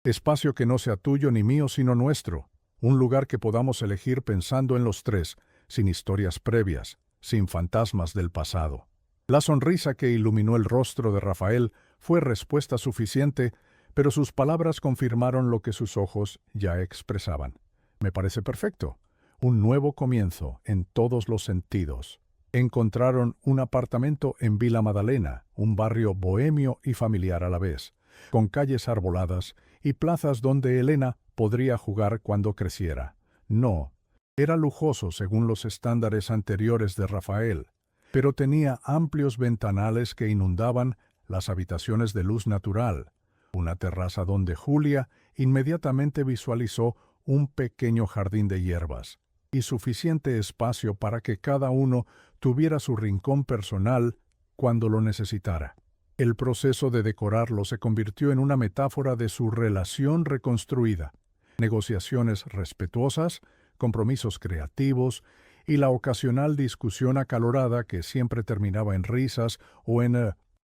espacio que no sea tuyo ni mío, sino nuestro. Un lugar que podamos elegir pensando en los tres, sin historias previas, sin fantasmas del pasado». La sonrisa que iluminó el rostro de Rafael fue respuesta suficiente, pero sus palabras confirmaron lo que sus ojos ya expresaban. «Me parece perfecto. Un nuevo comienzo en todos los sentidos». Encontraron un apartamento en Vila Madalena, un barrio bohemio y familiar a la vez, con calles arboladas y plazas donde Elena podría jugar cuando creciera. No, era lujoso según los estándares anteriores de Rafael, pero tenía amplios ventanales que inundaban las habitaciones de luz natural, una terraza donde Julia inmediatamente visualizó un pequeño jardín de hierbas y suficiente espacio para que cada uno tuviera su rincón personal cuando lo necesitara. El proceso de decorarlo se convirtió en una metáfora de su relación reconstruida, negociaciones respetuosas, compromisos creativos y la ocasional discusión acalorada que siempre terminaba en risas o en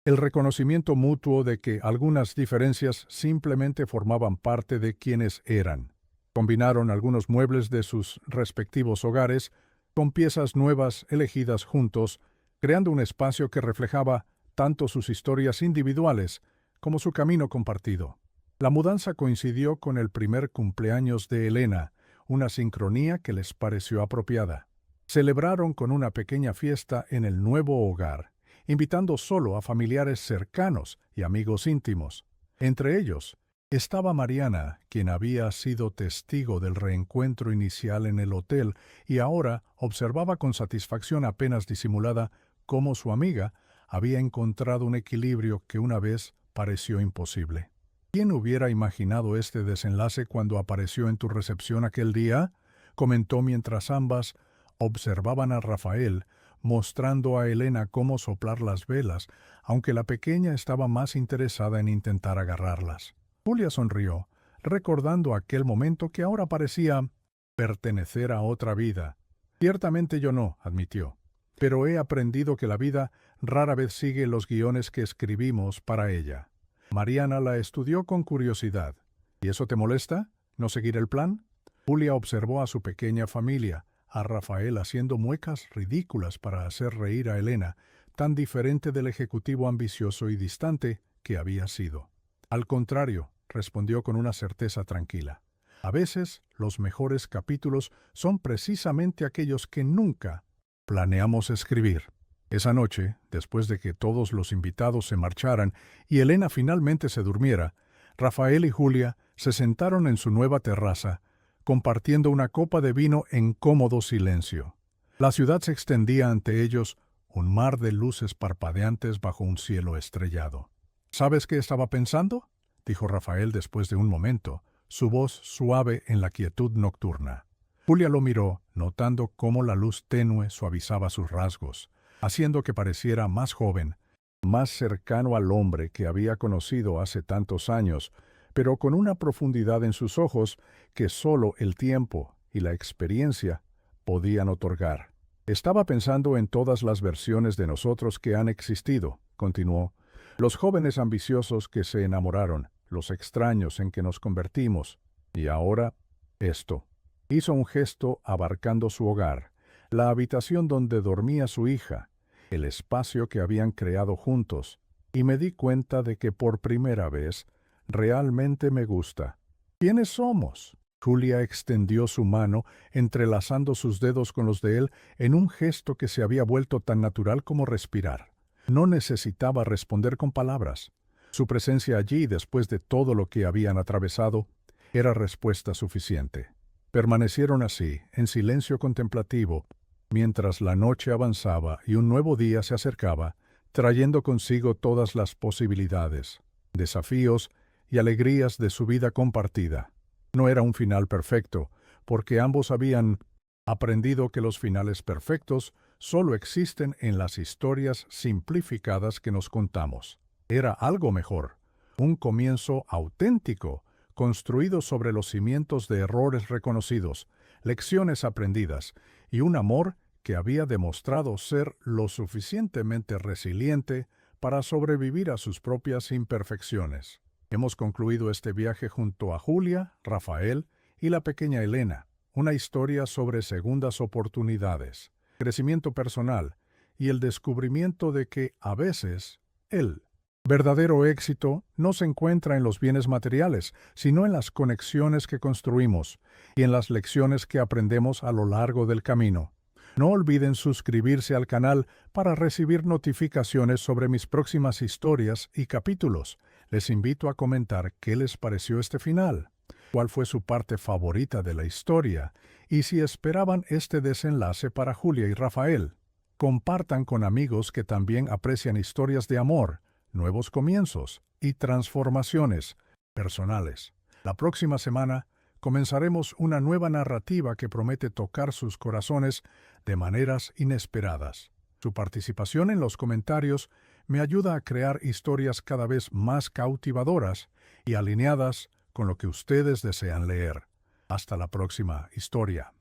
el reconocimiento mutuo de que algunas diferencias simplemente formaban parte de quienes eran. Combinaron algunos muebles de sus respectivos hogares con piezas nuevas elegidas juntos, creando un espacio que reflejaba tanto sus historias individuales como su camino compartido. La mudanza coincidió con el primer cumpleaños de Elena, una sincronía que les pareció apropiada. Celebraron con una pequeña fiesta en el nuevo hogar, invitando solo a familiares cercanos y amigos íntimos. Entre ellos estaba Mariana, quien había sido testigo del reencuentro inicial en el hotel y ahora observaba con satisfacción apenas disimulada cómo su amiga había encontrado un equilibrio que una vez pareció imposible. «¿Quién hubiera imaginado este desenlace cuando apareció en tu recepción aquel día?», comentó mientras ambas observaban a Rafael, mostrando a Elena cómo soplar las velas, aunque la pequeña estaba más interesada en intentar agarrarlas. Julia sonrió, recordando aquel momento que ahora parecía pertenecer a otra vida. «Ciertamente yo no», admitió, «pero he aprendido que la vida rara vez sigue los guiones que escribimos para ella». Mariana la estudió con curiosidad. ¿Y eso te molesta? ¿No seguir el plan? Julia observó a su pequeña familia, a Rafael haciendo muecas ridículas para hacer reír a Elena, tan diferente del ejecutivo ambicioso y distante que había sido. Al contrario, respondió con una certeza tranquila. A veces, los mejores capítulos son precisamente aquellos que nunca planeamos escribir. Esa noche, después de que todos los invitados se marcharan y Elena finalmente se durmiera, Rafael y Julia se sentaron en su nueva terraza, compartiendo una copa de vino en cómodo silencio. La ciudad se extendía ante ellos, un mar de luces parpadeantes bajo un cielo estrellado. ¿Sabes qué estaba pensando?, dijo Rafael después de un momento, su voz suave en la quietud nocturna. Julia lo miró, notando cómo la luz tenue suavizaba sus rasgos, haciendo que pareciera más joven, más cercano al hombre que había conocido hace tantos años, pero con una profundidad en sus ojos que sólo el tiempo y la experiencia podían otorgar. Estaba pensando en todas las versiones de nosotros que han existido, continuó. Los jóvenes ambiciosos que se enamoraron, los extraños en que nos convertimos, y ahora esto. Hizo un gesto abarcando su hogar, la habitación donde dormía su hija, el espacio que habían creado juntos, y me di cuenta de que por primera vez realmente me gusta. ¿Quiénes somos? Julia extendió su mano, entrelazando sus dedos con los de él en un gesto que se había vuelto tan natural como respirar. No necesitaba responder con palabras. Su presencia allí, después de todo lo que habían atravesado, era respuesta suficiente. Permanecieron así, en silencio contemplativo, mientras la noche avanzaba y un nuevo día se acercaba, trayendo consigo todas las posibilidades, desafíos y alegrías de su vida compartida. No era un final perfecto, porque ambos habían aprendido que los finales perfectos solo existen en las historias simplificadas que nos contamos. Era algo mejor, un comienzo auténtico, construido sobre los cimientos de errores reconocidos, lecciones aprendidas y un amor que había demostrado ser lo suficientemente resiliente para sobrevivir a sus propias imperfecciones. Hemos concluido este viaje junto a Julia, Rafael y la pequeña Elena, una historia sobre segundas oportunidades, crecimiento personal y el descubrimiento de que, a veces, el verdadero éxito no se encuentra en los bienes materiales, sino en las conexiones que construimos y en las lecciones que aprendemos a lo largo del camino. No olviden suscribirse al canal para recibir notificaciones sobre mis próximas historias y capítulos. Les invito a comentar qué les pareció este final, cuál fue su parte favorita de la historia y si esperaban este desenlace para Julia y Rafael. Compartan con amigos que también aprecian historias de amor, nuevos comienzos y transformaciones personales. La próxima semana comenzaremos una nueva narrativa que promete tocar sus corazones de maneras inesperadas. Su participación en los comentarios me ayuda a crear historias cada vez más cautivadoras y alineadas con lo que ustedes desean leer. Hasta la próxima historia.